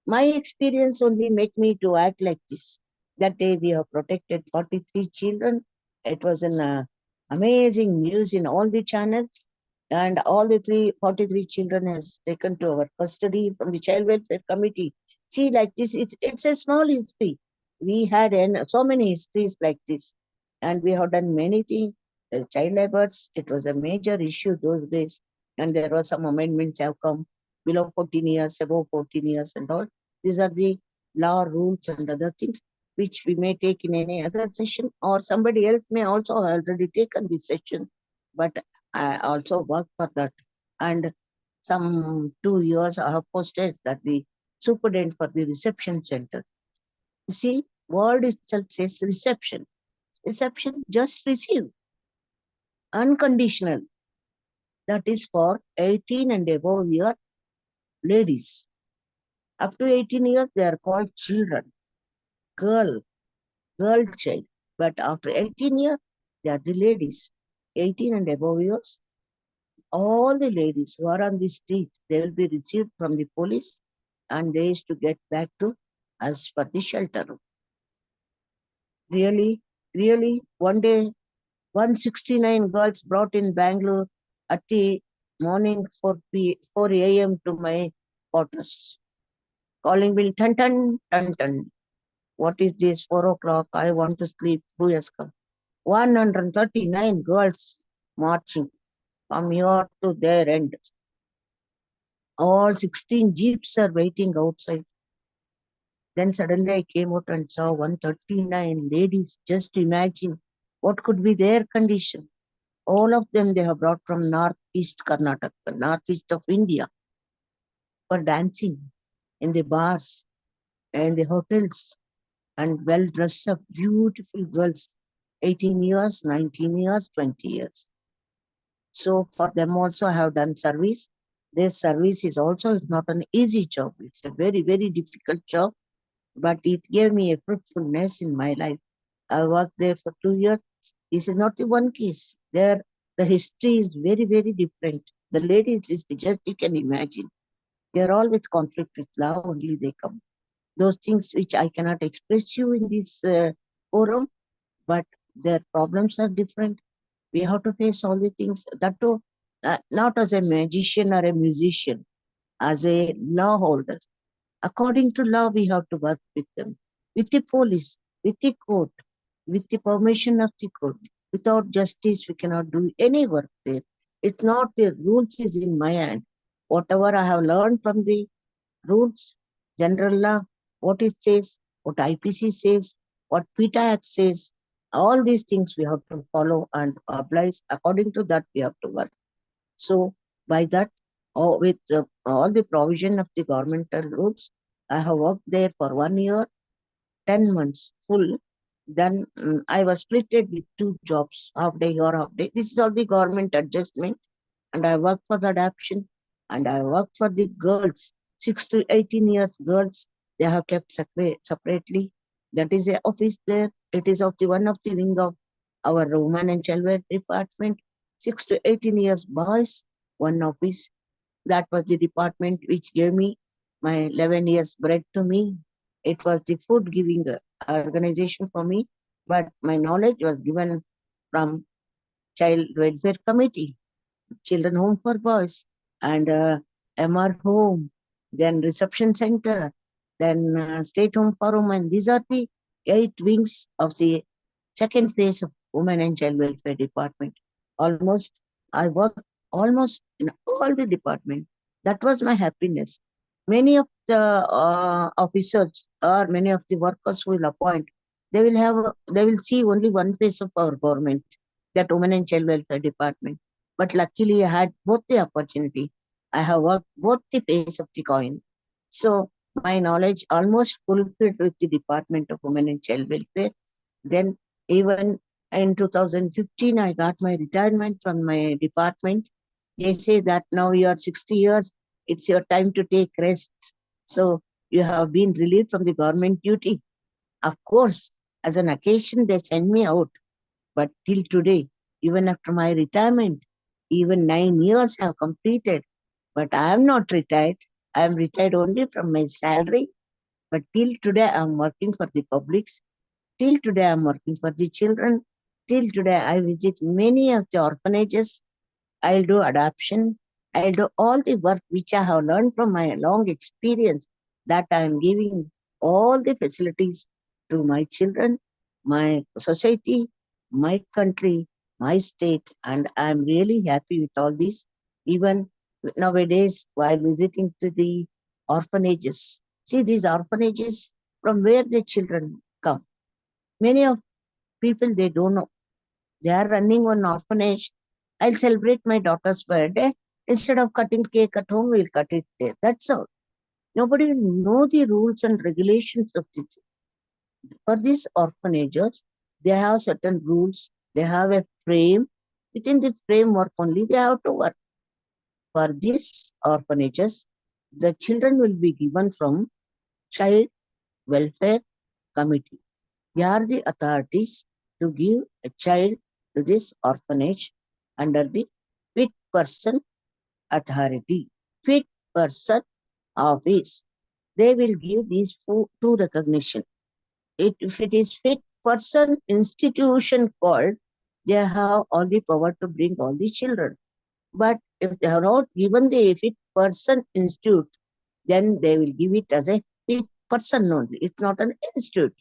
My experience only make me to act like this. That day we have protected 43 children. It was an amazing news in all the channels. And all the 43 children has taken to our custody from the Child Welfare Committee. See, like this, it's a small history. We had so many histories like this. And we have done many things. The child labors, it was a major issue those days. And there were some amendments have come below 14 years, above 14 years and all. These are the law, rules and other things which we may take in any other session, or somebody else may also have already taken this session. But I also work for that. And some 2 years I have posted that the superintendent for the reception center. You see, word itself says reception. Reception, just receive. Unconditional. That is for 18 and above year ladies. Up to 18 years, they are called children, girl child. But after 18 years, they are the ladies. 18 and above years, all the ladies who are on the street, they will be received from the police and they is to get back to us for the shelter room. Really, really, one day, 169 girls brought in Bangalore at the morning 4 a.m. to my quarters. Calling bill, ton, ton, ton, ton. What is this? 4 o'clock. I want to sleep. Who has come? 139 girls marching from here to their end. All 16 jeeps are waiting outside. Then suddenly I came out and saw 139 ladies. Just imagine what could be their condition. All of them they have brought from northeast Karnataka, northeast of India, for dancing in the bars and the hotels, and well dressed up, beautiful girls, 18 years, 19 years, 20 years. So for them also I have done service. Their service is also, it's not an easy job. It's a very, very difficult job, but it gave me a fruitfulness in my life. I worked there for 2 years. This is not the one case. There, the history is very, very different. The ladies is just, you can imagine. They are all with conflict with love, only they come. Those things which I cannot express you in this forum, but their problems are different. We have to face all the things. That too, not as a magician or a musician, as a law holder. According to law, we have to work with them, with the police, with the court, with the permission of the court. Without justice, we cannot do any work there. It's not the rules is in my hand. Whatever I have learned from the rules, general law, what it says, what IPC says, what PETA Act says, all these things we have to follow and oblige. According to that, we have to work. So by that, or with all the provision of the governmental rules, I have worked there for 1 year, 10 months full. Then I was splitted with 2 jobs, half day or half day. This is all the government adjustment. And I worked for the adoption, and I worked for the girls, 6 to 18 years girls. They have kept separately. That is the office there. It is of the one of the wing of our women and children department. 6 to 18 years boys, one office. That was the department which gave me my 11 years bread to me. It was the food giving organization for me, but my knowledge was given from Child Welfare Committee, Children Home for Boys, and MR Home, then Reception Center, then State Home for Women. These are the 8 wings of the second phase of Women and Child Welfare Department. Almost, I worked almost in all the department. That was my happiness. Many of the officers or many of the workers will appoint, they will see only one face of our government, that Women and Child Welfare Department. But luckily I had both the opportunity. I have worked both the face of the coin. So my knowledge almost fulfilled with the Department of Women and Child Welfare. Then even in 2015, I got my retirement from my department. They say that now you are 60 years, it's your time to take rest. So you have been relieved from the government duty. Of course, as an occasion, they send me out. But till today, even after my retirement, even 9 years have completed. But I am not retired. I am retired only from my salary. But till today, I am working for the publics. Till today, I am working for the children. Till today, I visit many of the orphanages. I'll do adoption. I'll do all the work which I have learned from my long experience, that I am giving all the facilities to my children, my society, my country, my state, and I'm really happy with all this. Even nowadays, while visiting to the orphanages, see these orphanages from where the children come. Many of people, they don't know. They are running one orphanage. I'll celebrate my daughter's birthday. Instead of cutting cake at home, we'll cut it there. That's all. Nobody will know the rules and regulations of this. For these orphanages, they have certain rules. They have a frame. Within the framework only, they have to work. For these orphanages, the children will be given from Child Welfare Committee. They are the authorities to give a child to this orphanage under the fit person authority, fit person office. They will give these two recognition. If it is fit person institution called, they have all the power to bring all the children. But if they are not given the fit person institute, then they will give it as a fit person only. It's not an institute.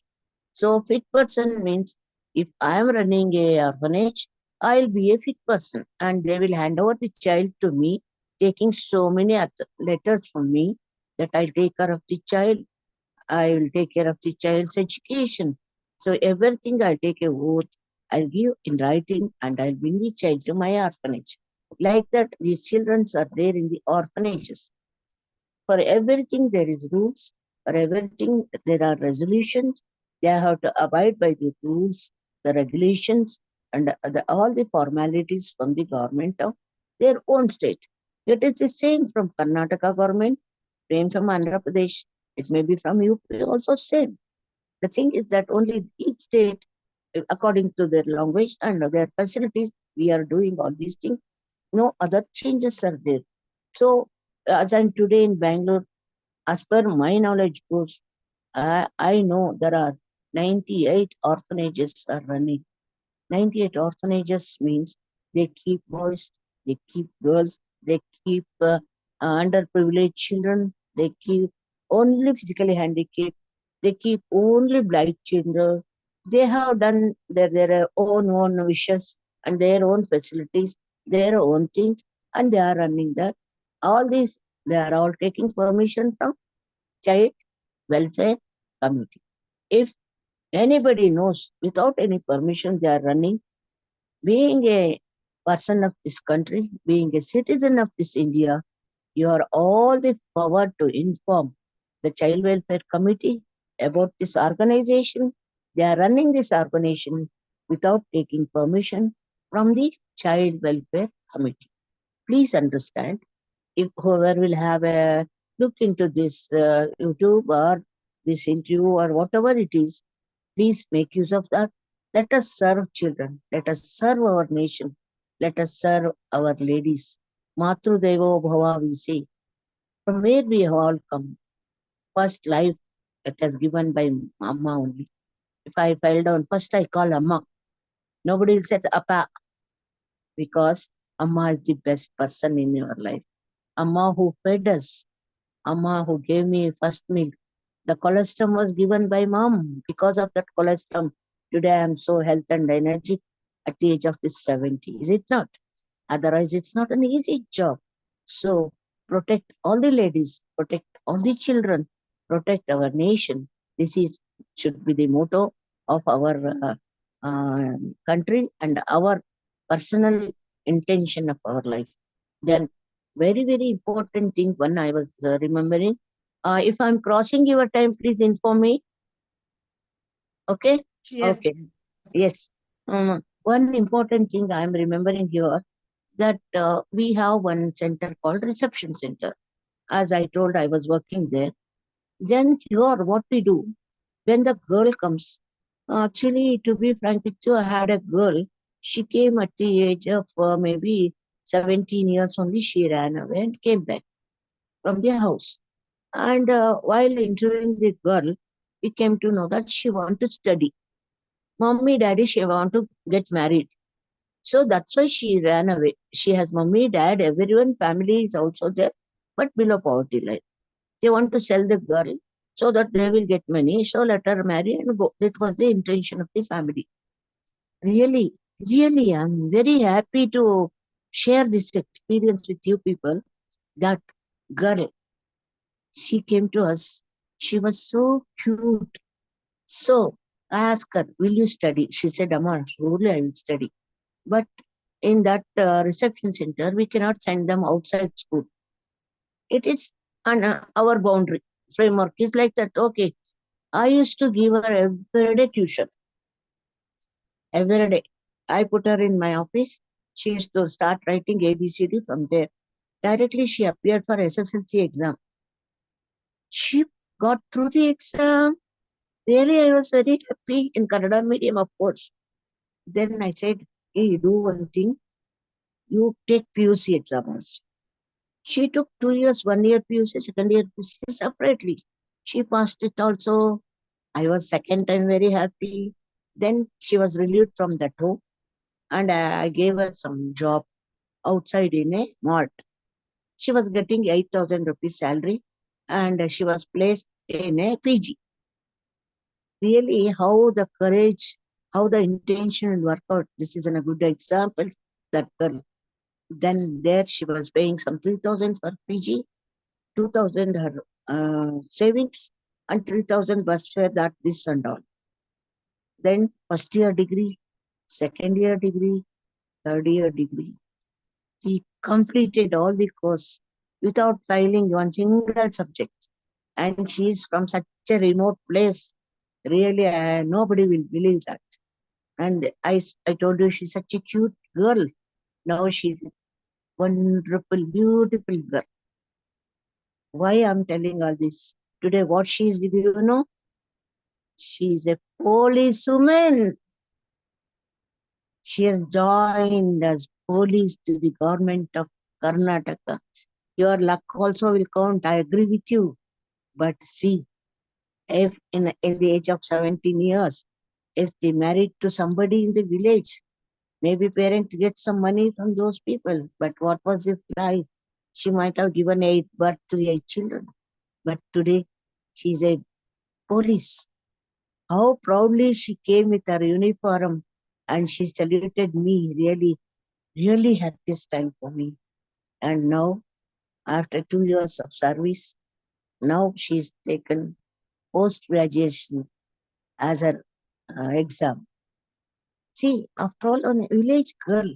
So fit person means if I am running a orphanage, I'll be a fit person and they will hand over the child to me, taking so many letters from me that I'll take care of the child. I will take care of the child's education. So everything I'll take a oath, I'll give in writing and I'll bring the child to my orphanage. Like that, these children are there in the orphanages. For everything there is rules. For everything there are resolutions. They have to abide by the rules, the regulations, and all the formalities from the government of their own state. It is the same from Karnataka government, same from Andhra Pradesh. It may be from UP also same. The thing is that only each state, according to their language and their facilities, we are doing all these things. No other changes are there. So, as I'm today in Bangalore, as per my knowledge goes, I know there are 98 orphanages are running. 98 orphanages means they keep boys, they keep girls, they keep underprivileged children, they keep only physically handicapped, they keep only blind children. They have done their own wishes and their own facilities, their own things, and they are running that. All these, they are all taking permission from Child Welfare Committee. If anybody knows without any permission they are running, being a person of this country, being a citizen of this India, you are all the power to inform the Child Welfare Committee about this organization. They are running this organization without taking permission from the Child Welfare Committee. Please understand, if whoever will have a look into this YouTube or this interview or whatever it is, please make use of that. Let us serve children. Let us serve our nation. Let us serve our ladies. Matru Devo Bhava, we say. From where we have all come. First life it has given by Amma only. If I fell down, first I call Amma. Nobody will say Appa, because Amma is the best person in your life. Amma who fed us. Amma who gave me first meal. The colostrum was given by mom. Because of that colostrum, today I am so healthy and energetic at the age of this 70. Is it not? Otherwise, it's not an easy job. So protect all the ladies, protect all the children, protect our nation. This is should be the motto of our country and our personal intention of our life. Then, very important thing when I was remembering, if I'm crossing your time, please inform me. Okay? Yes. Okay. Yes. One important thing I'm remembering here, that we have one center called reception center. As I told, I was working there. Then here, what we do, when the girl comes, actually, to be frank with you, I had a girl. She came at the age of maybe 17 years only. She ran away and came back from the house. And while interviewing the girl, we came to know that she want to study. Mommy, daddy, she want to get married. So that's why she ran away. She has mommy, dad, everyone, family is also there, but below poverty line. They want to sell the girl so that they will get money. So let her marry and go. That was the intention of the family. Really, I'm very happy to share this experience with you people. That girl, she came to us. She was so cute. So I asked her, will you study? She said, Amma, surely I will study. But in that reception center, we cannot send them outside school. It is on our boundary framework. It's like that. Okay. I used to give her every day tuition. Every day. I put her in my office. She used to start writing ABCD from there. Directly she appeared for SSLC exam. She got through the exam. Really, I was very happy in Kannada medium, of course. Then I said, hey, do one thing. you take PUC exams. She took 2 years, 1 year PUC, second year PUC separately. She passed it also. I was second time very happy. Then she was relieved from that home and I gave her some job outside in a mart. She was getting 8,000 rupees salary and she was placed in a PG. Really, how the courage, how the intention will work out. This is a good example. That girl. Then there she was paying some 3,000 for PG, 2,000 her savings, and 3,000 bus fare, that this and all. Then first year degree, second year degree, third year degree. He completed all the course without failing one single subject. And she is from such a remote place. Really, nobody will believe that. And I told you she's such a cute girl. Now she's a wonderful, beautiful girl. Why I'm telling all this? Today, what she is, do you know? She's a policewoman. She has joined as police to the government of Karnataka. Your luck also will count. I agree with you. But see, if in the age of 17 years, if they married to somebody in the village, maybe parents get some money from those people. But what was his life? She might have given birth to 8 children. But today, she's a police. How proudly she came with her uniform and she saluted me. Really, really happiest time for me. And now, after 2 years of service, now she's taken post-graduation as her exam. See, after all, a village girl,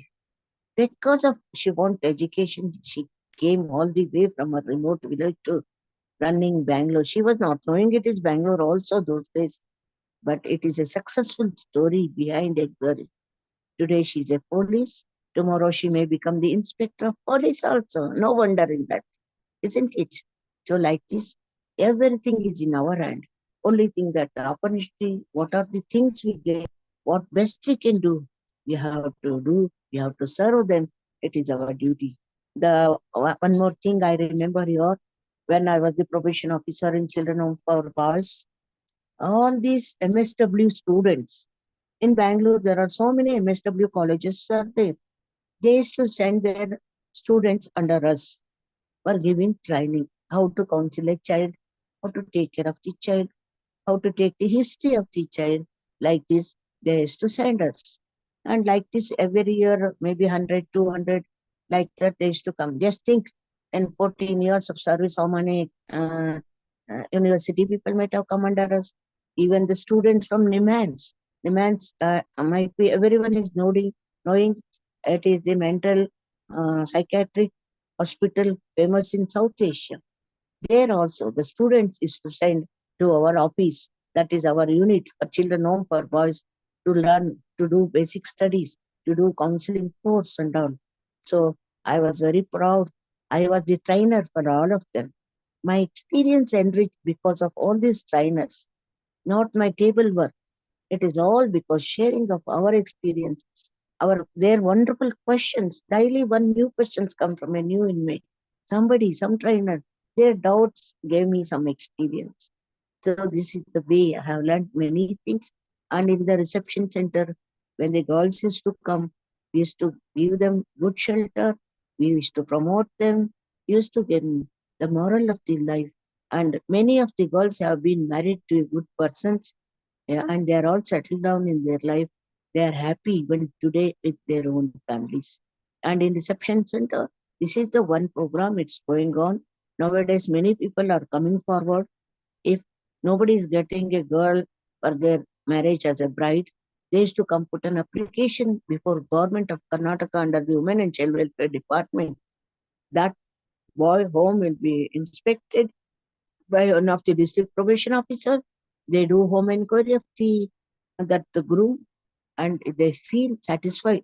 because of she want education, she came all the way from a remote village to running Bangalore. She was not knowing it is Bangalore also those days, but it is a successful story behind a girl. Today she's a police. Tomorrow she may become the inspector of police also. No wonder in that, isn't it? So like this, everything is in our hand. Only thing that the opportunity, what are the things we get, what best we can do, we have to do, we have to serve them. It is our duty. One more thing I remember here, when I was the probation officer in Children Home for Boys, all these MSW students in Bangalore, there are so many MSW colleges are there. They used to send their students under us for giving training, how to counsel a child, how to take care of the child, how to take the history of the child. Like this, they used to send us. And like this, every year, maybe 100, 200, like that, they used to come. Just think, in 14 years of service, how many university people might have come under us. Even the students from NIMAHANS. NIMAHANS might be, everyone is knowing it is the mental psychiatric hospital famous in South Asia. There also, the students is to send to our office, that is our unit for children home for boys, to learn, to do basic studies, to do counseling course and all. So I was very proud. I was the trainer for all of them. My experience enriched because of all these trainers, not my table work. It is all because sharing of our experience, their wonderful questions. Daily one new questions come from a new inmate. Somebody, some trainer, their doubts gave me some experience. So this is the way I have learned many things. And in the reception center, when the girls used to come, we used to give them good shelter. We used to promote them. We used to give them the moral of the life. And many of the girls have been married to good persons, yeah, and they are all settled down in their life. They are happy even today with their own families. And in reception center, this is the one program it's going on. Nowadays, many people are coming forward. If nobody is getting a girl for their marriage as a bride, they used to come put an application before Government of Karnataka under the Women and Child Welfare Department. That boy home will be inspected by one of the district probation officers. They do home inquiry of the groom, and they feel satisfied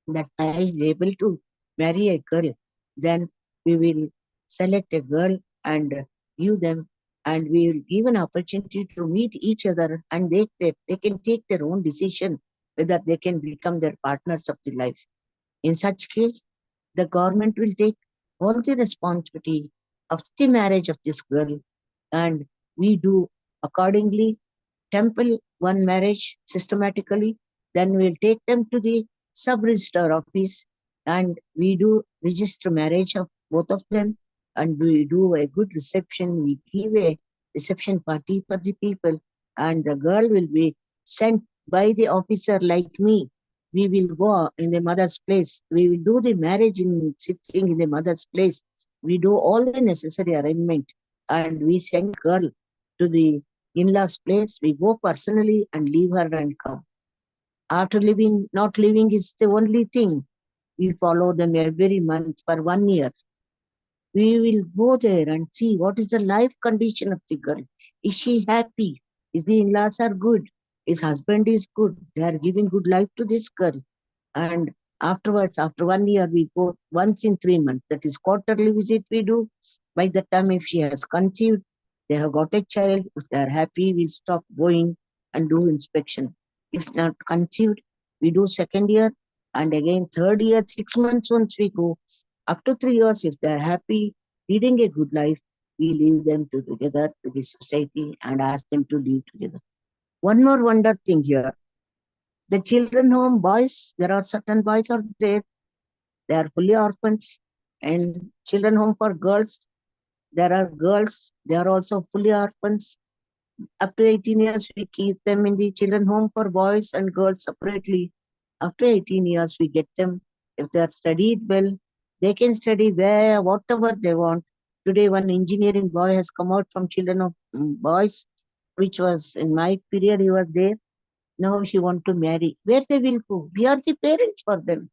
that I is able to marry a girl. Then we will select a girl and give them, and we will give an opportunity to meet each other, and they can take their own decision whether they can become their partners of the life. In such case, the government will take all the responsibility of the marriage of this girl, and we do accordingly temple one marriage systematically. Then we'll take them to the sub-register office and we do register marriage of both of them, and we do a good reception. We give a reception party for the people, and the girl will be sent by the officer like me. We will go in the mother's place. We will do the marriage in sitting in the mother's place. We do all the necessary arrangement, and we send girl to the in-laws place. We go personally and leave her and come. After living, not living is the only thing. We follow them every month for 1 year. We will go there and see what is the life condition of the girl. Is she happy? Is the in-laws are good? His husband is good? They are giving good life to this girl. And afterwards, after 1 year, we go once in 3 months. That is quarterly visit we do. By the time if she has conceived, they have got a child. If they are happy, we'll stop going and do inspection. If not conceived, we do second year. And again, third year, 6 months once we go. Up to 3 years, if they are happy, leading a good life, we leave them together to the society and ask them to live together. One more wonder thing here. The children home boys, there are certain boys are there. They are fully orphans. And children home for girls, there are girls. They are also fully orphans. Up to 18 years, we keep them in the children home for boys and girls separately. After 18 years, we get them. If they are studied well, they can study where, whatever they want. Today, one engineering boy has come out from children of boys, which was in my period, he was there. Now she want to marry. Where they will go? We are the parents for them.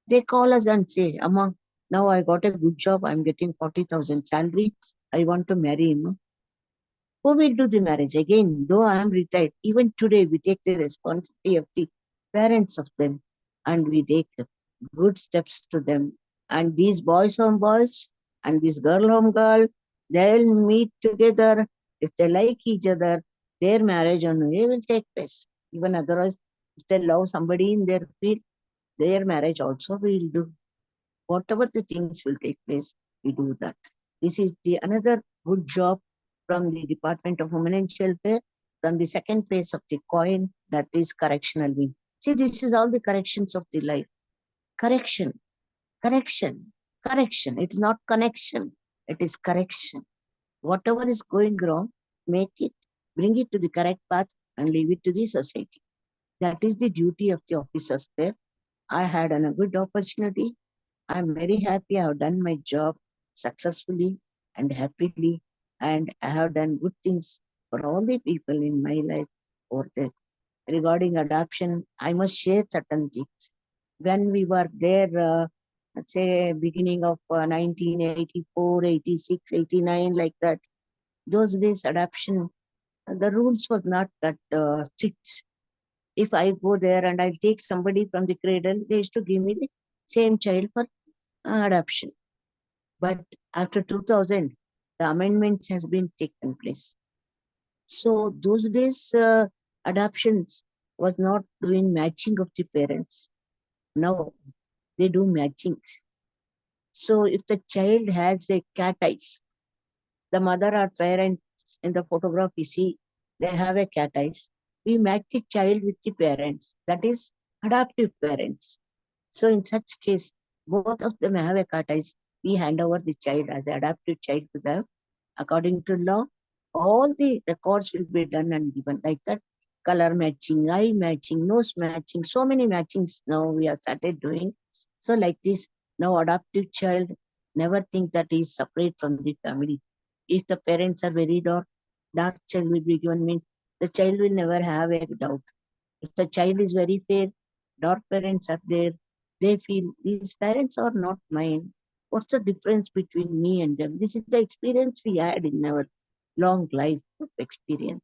They call us and say, Amma, now I got a good job. I'm getting 40,000 salary. I want to marry him. Who will do the marriage? Again, though I am retired, even today we take the responsibility of the parents of them, and we take good steps to them. And these boys home boys and this girl home girl, they'll meet together. If they like each other, their marriage only will take place. Even otherwise, if they love somebody in their field, their marriage also will do. Whatever the things will take place, we do that. This is the another good job from the Department of Women and Welfare, from the second phase of the coin, that is correctional wing. See, this is all the corrections of the life. Correction, correction, correction. It's not connection, it is correction. Whatever is going wrong, make it, bring it to the correct path and leave it to the society. That is the duty of the officers there. I had a good opportunity. I'm very happy I have done my job successfully and happily, and I have done good things for all the people in my life over there. Regarding adoption, I must share certain things. When we were there, let's say beginning of 1984, 86, 89, like that, those days adoption, the rules was not that strict. If I go there and I'll take somebody from the cradle, they used to give me the same child for adoption. But after 2000, the amendments has been taken place. So those days, adoptions was not doing matching of the parents. Now they do matching. So if the child has a cat eyes, the mother or parents in the photograph you see, they have a cat eyes. We match the child with the parents. That is adoptive parents. So in such case, both of them have a cat eyes. We hand over the child as an adoptive child to them. According to law, all the records will be done and given like that. Color matching, eye matching, nose matching, so many matchings now we have started doing. So like this, now adoptive child, never think that he is separate from the family. If the parents are very dark child will be given, means the child will never have a doubt. If the child is very fair, dark parents are there, they feel these parents are not mine. What's the difference between me and them? This is the experience we had in our long life of experience.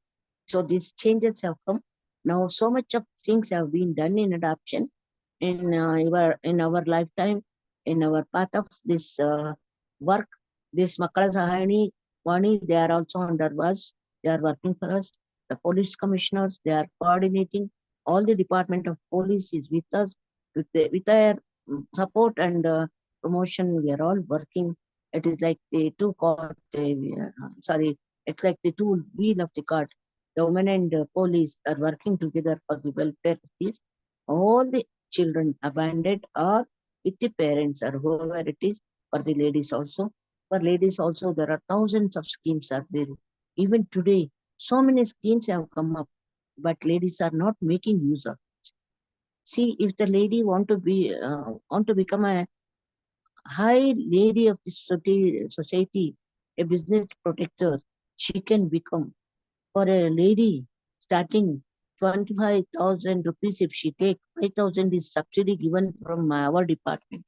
So these changes have come. Now so much of things have been done in adoption in our lifetime, in our path of this work. This Makala Sahani, Vani, they are also under us. They are working for us. The police commissioners, they are coordinating. All the Department of Police is with us, with their support and promotion, we are all working. It is like the two cart, sorry, it's like the two wheel of the cart. The women and the police are working together for the welfare of these all the children abandoned or with the parents or whoever it is. For the ladies also, there are thousands of schemes are there. Even today, so many schemes have come up, but ladies are not making use of. See, if the lady want to become a high lady of the society, a business protector, she can become. For a lady starting 25,000 rupees, if she take 5,000 is subsidy given from our department.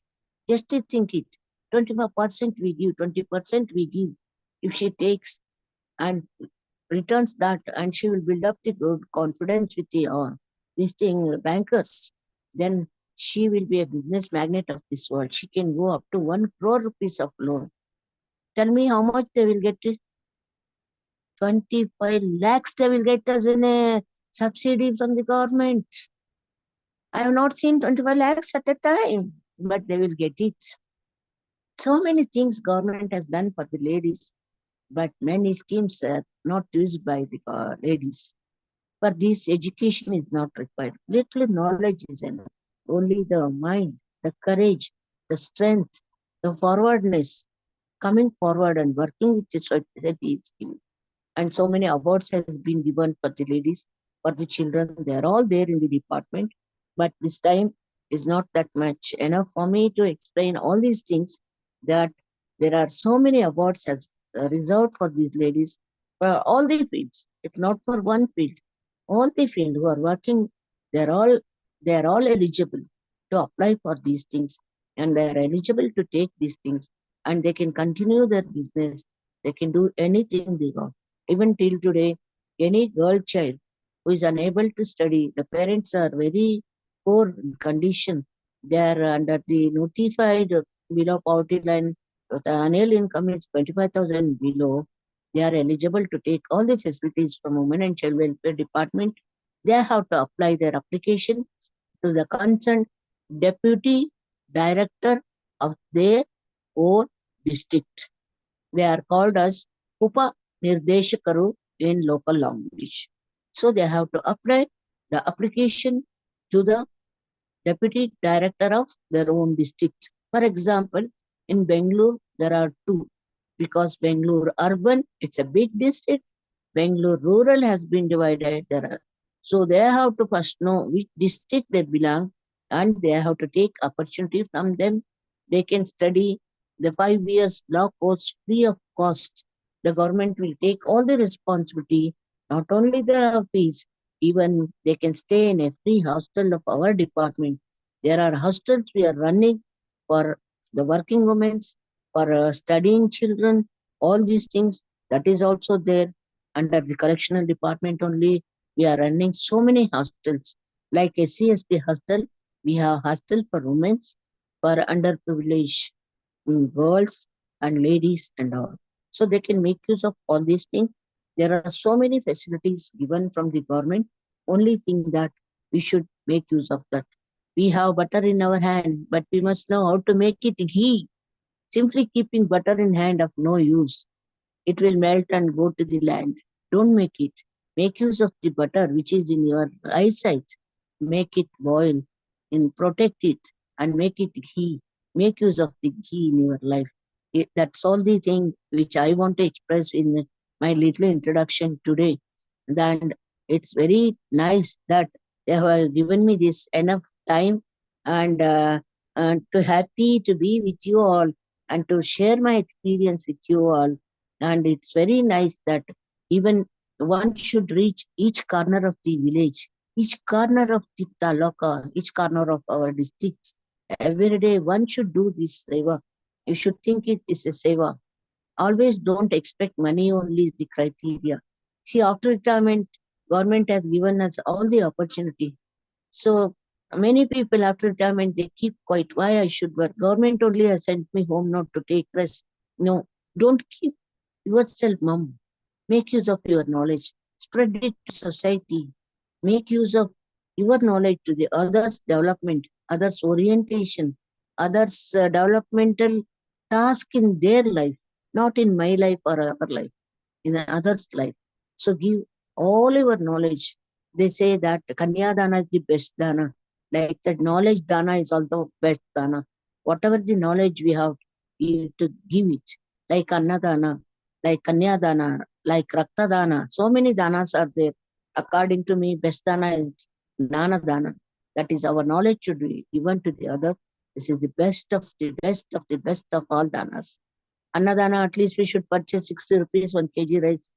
Just think it. 25% we give, 20% we give. If she takes and returns that, and she will build up the good confidence with the these thing bankers, then she will be a business magnate of this world. She can go up to 1 crore rupees of loan. Tell me how much they will get it? 25 lakhs they will get as a subsidy from the government. I have not seen 25 lakhs at a time, but they will get it. So many things government has done for the ladies, but many schemes are not used by the ladies. For this, education is not required. Little knowledge is enough. Only the mind, the courage, the strength, the forwardness, coming forward and working with the society is given. And so many awards has been given for the ladies, for the children. They are all there in the department. But this time is not that much enough for me to explain all these things, that there are so many awards as reserved for these ladies for all the fields. It's not for one field. All the field who are working, they are all eligible to apply for these things, and they are eligible to take these things, and they can continue their business. They can do anything they want. Even till today, any girl child who is unable to study, the parents are very poor condition. They are under the notified below poverty line. The annual income is 25,000 below. They are eligible to take all the facilities from Women and Child Welfare Department. They have to apply their application to the concerned deputy director of their own district. They are called as Upa Nirdeshakaru in local language. So they have to apply the application to the deputy director of their own district. For example, in Bangalore, there are two, because Bangalore urban, it's a big district. Bangalore rural has been divided. So they have to first know which district they belong, and they have to take opportunity from them. They can study the 5 years law course free of cost. The government will take all the responsibility, not only the fees, even they can stay in a free hostel of our department. There are hostels we are running for the working women, for studying children, all these things. That is also there under the correctional department only. We are running so many hostels. Like SCSD hostel, we have hostel for women, for underprivileged girls and ladies and all. So they can make use of all these things. There are so many facilities given from the government. Only thing that we should make use of that. We have butter in our hand, but we must know how to make it ghee. Simply keeping butter in hand of no use. It will melt and go to the land. Don't make it. Make use of the butter which is in your eyesight. Make it boil and protect it and make it ghee. Make use of the ghee in your life. That's all the thing which I want to express in my little introduction today. And it's very nice that they have given me this enough time, and to happy to be with you all and to share my experience with you all. And it's very nice that even one should reach each corner of the village, each corner of the taluka, each corner of our district. Every day one should do this seva. You should think it is a seva. Always don't expect money only is the criteria. See, after retirement, government has given us all the opportunity. So many people after retirement, they keep quiet. Why I should work? Government only has sent me home not to take rest. No, don't keep yourself mum. Make use of your knowledge. Spread it to society. Make use of your knowledge to the others' development, others' orientation. others' developmental task in their life, not in my life or other life, in others' life. So give all your knowledge. They say that Kanya Dana is the best Dana. Like that knowledge Dana is also best Dana. Whatever the knowledge we have, you to give it. Like Annadana, like Kanya Dana, like Rakta Dana. So many Danas are there. According to me, best Dana is Gnana Dana. That is our knowledge should be given to the other. This is the best of the best of the best of all Danas. Annadana, at least we should purchase 60 rupees 1 kg rice.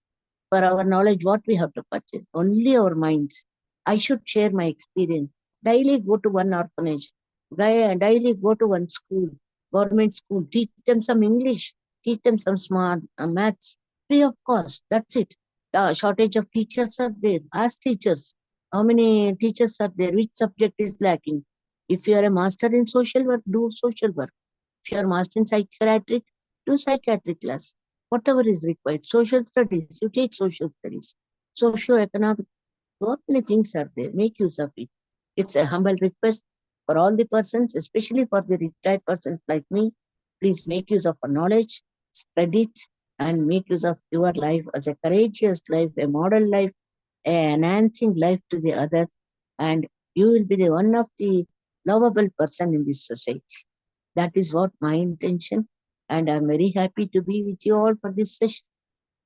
For our knowledge, what we have to purchase? Only our minds. I should share my experience. Daily go to one orphanage. Daily go to one school, government school. Teach them some English. Teach them some smart maths. Free of cost. That's it. The shortage of teachers are there. Ask teachers. How many teachers are there? Which subject is lacking? If you are a master in social work, do social work. If you are master in psychiatric, do psychiatric class. Whatever is required. Social studies, you take social studies. Socio-economic, so many things are there. Make use of it. It's a humble request for all the persons, especially for the retired persons like me. Please make use of our knowledge, spread it, and make use of your life as a courageous life, a model life, a enhancing life to the others, and you will be the one of the lovable person in this society. That is what my intention, and I'm very happy to be with you all for this session.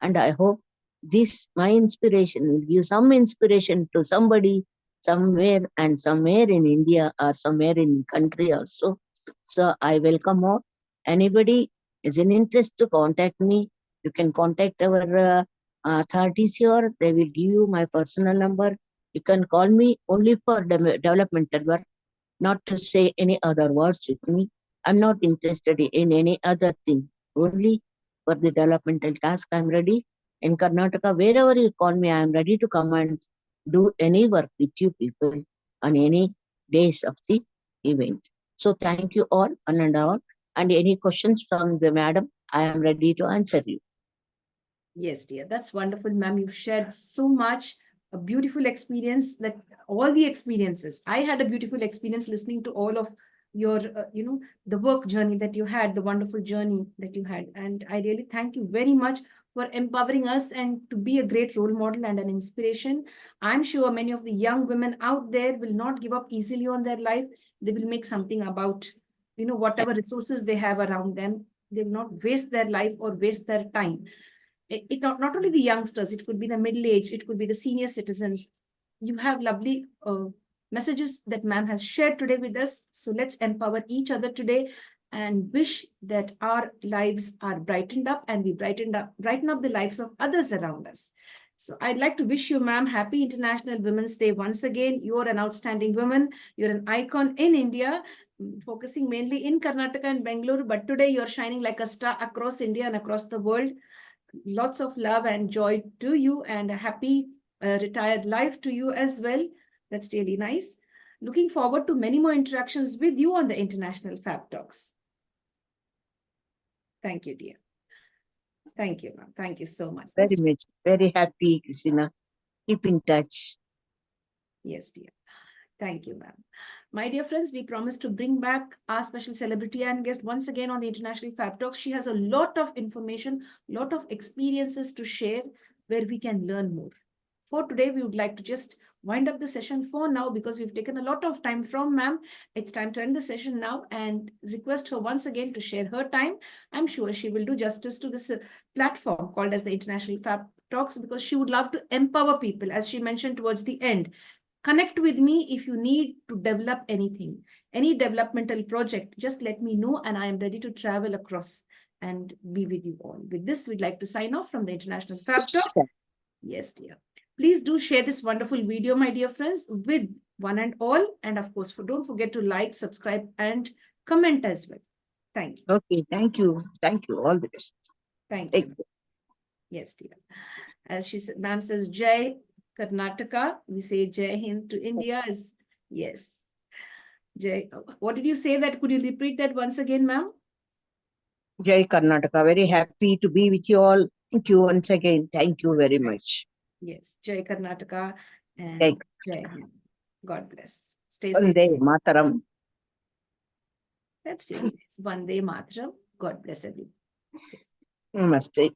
And I hope this, my inspiration, will give some inspiration to somebody somewhere and somewhere in India or somewhere in country also. So I welcome all. Anybody is in interest to contact me, you can contact our authorities here. They will give you my personal number. You can call me only for developmental work, not to say any other words with me. I'm not interested in any other thing. Only for the developmental task, I'm ready. In Karnataka, wherever you call me, I'm ready to come and do any work with you people on any days of the event. So thank you all, one and all. And any questions from the madam, I am ready to answer you. Yes, dear. That's wonderful, ma'am. You've shared so much, a beautiful experience, that all the experiences. I had a beautiful experience listening to all of your, the work journey that you had, the wonderful journey that you had. And I really thank you very much for empowering us and to be a great role model and an inspiration. I'm sure many of the young women out there will not give up easily on their life. They will make something about, whatever resources they have around them. They will not waste their life or waste their time. It not only the youngsters, it could be the middle age, it could be the senior citizens. You have lovely messages that ma'am has shared today with us. So let's empower each other today and wish that our lives are brightened up and we brighten up the lives of others around us. So I'd like to wish you, ma'am, happy International Women's Day once again. You're an outstanding woman. You're an icon in India, focusing mainly in Karnataka and Bangalore, but today you're shining like a star across India and across the world. Lots of love and joy to you, and a happy retired life to you as well. That's really nice. Looking forward to many more interactions with you on the International Fab Talks. Thank you, dear. Thank you, ma'am. Thank you so much. Very much. Very happy, Christina. Keep in touch. Yes, dear. Thank you, ma'am. My dear friends, we promise to bring back our special celebrity and guest once again on the International Fab Talks. She has a lot of information, lot of experiences to share where we can learn more. For today, we would like to just wind up the session for now because we've taken a lot of time from ma'am. It's time to end the session now and request her once again to share her time. I'm sure she will do justice to this platform called as the International Fab Talks because she would love to empower people, as she mentioned towards the end. Connect with me if you need to develop anything, any developmental project, just let me know and I am ready to travel across and be with you all. With this, we'd like to sign off from the International Fab Talks. Yes, dear. Please do share this wonderful video, my dear friends, with one and all. And of course, don't forget to like, subscribe, and comment as well. Thank you. Okay, thank you. Thank you. All the best. Thank you. Yes, dear. As she said, ma'am says, Jai Karnataka. We say Jai Hind to India. Yes. Jai. What did you say that? Could you repeat that once again, ma'am? Jai Karnataka. Very happy to be with you all. Thank you once again. Thank you very much. Yes. Jai Karnataka and Jai Hind. God bless. Stay safe. Vande Mataram. That's really nice. Vande Mataram. God bless everyone. Stay safe. Namaste.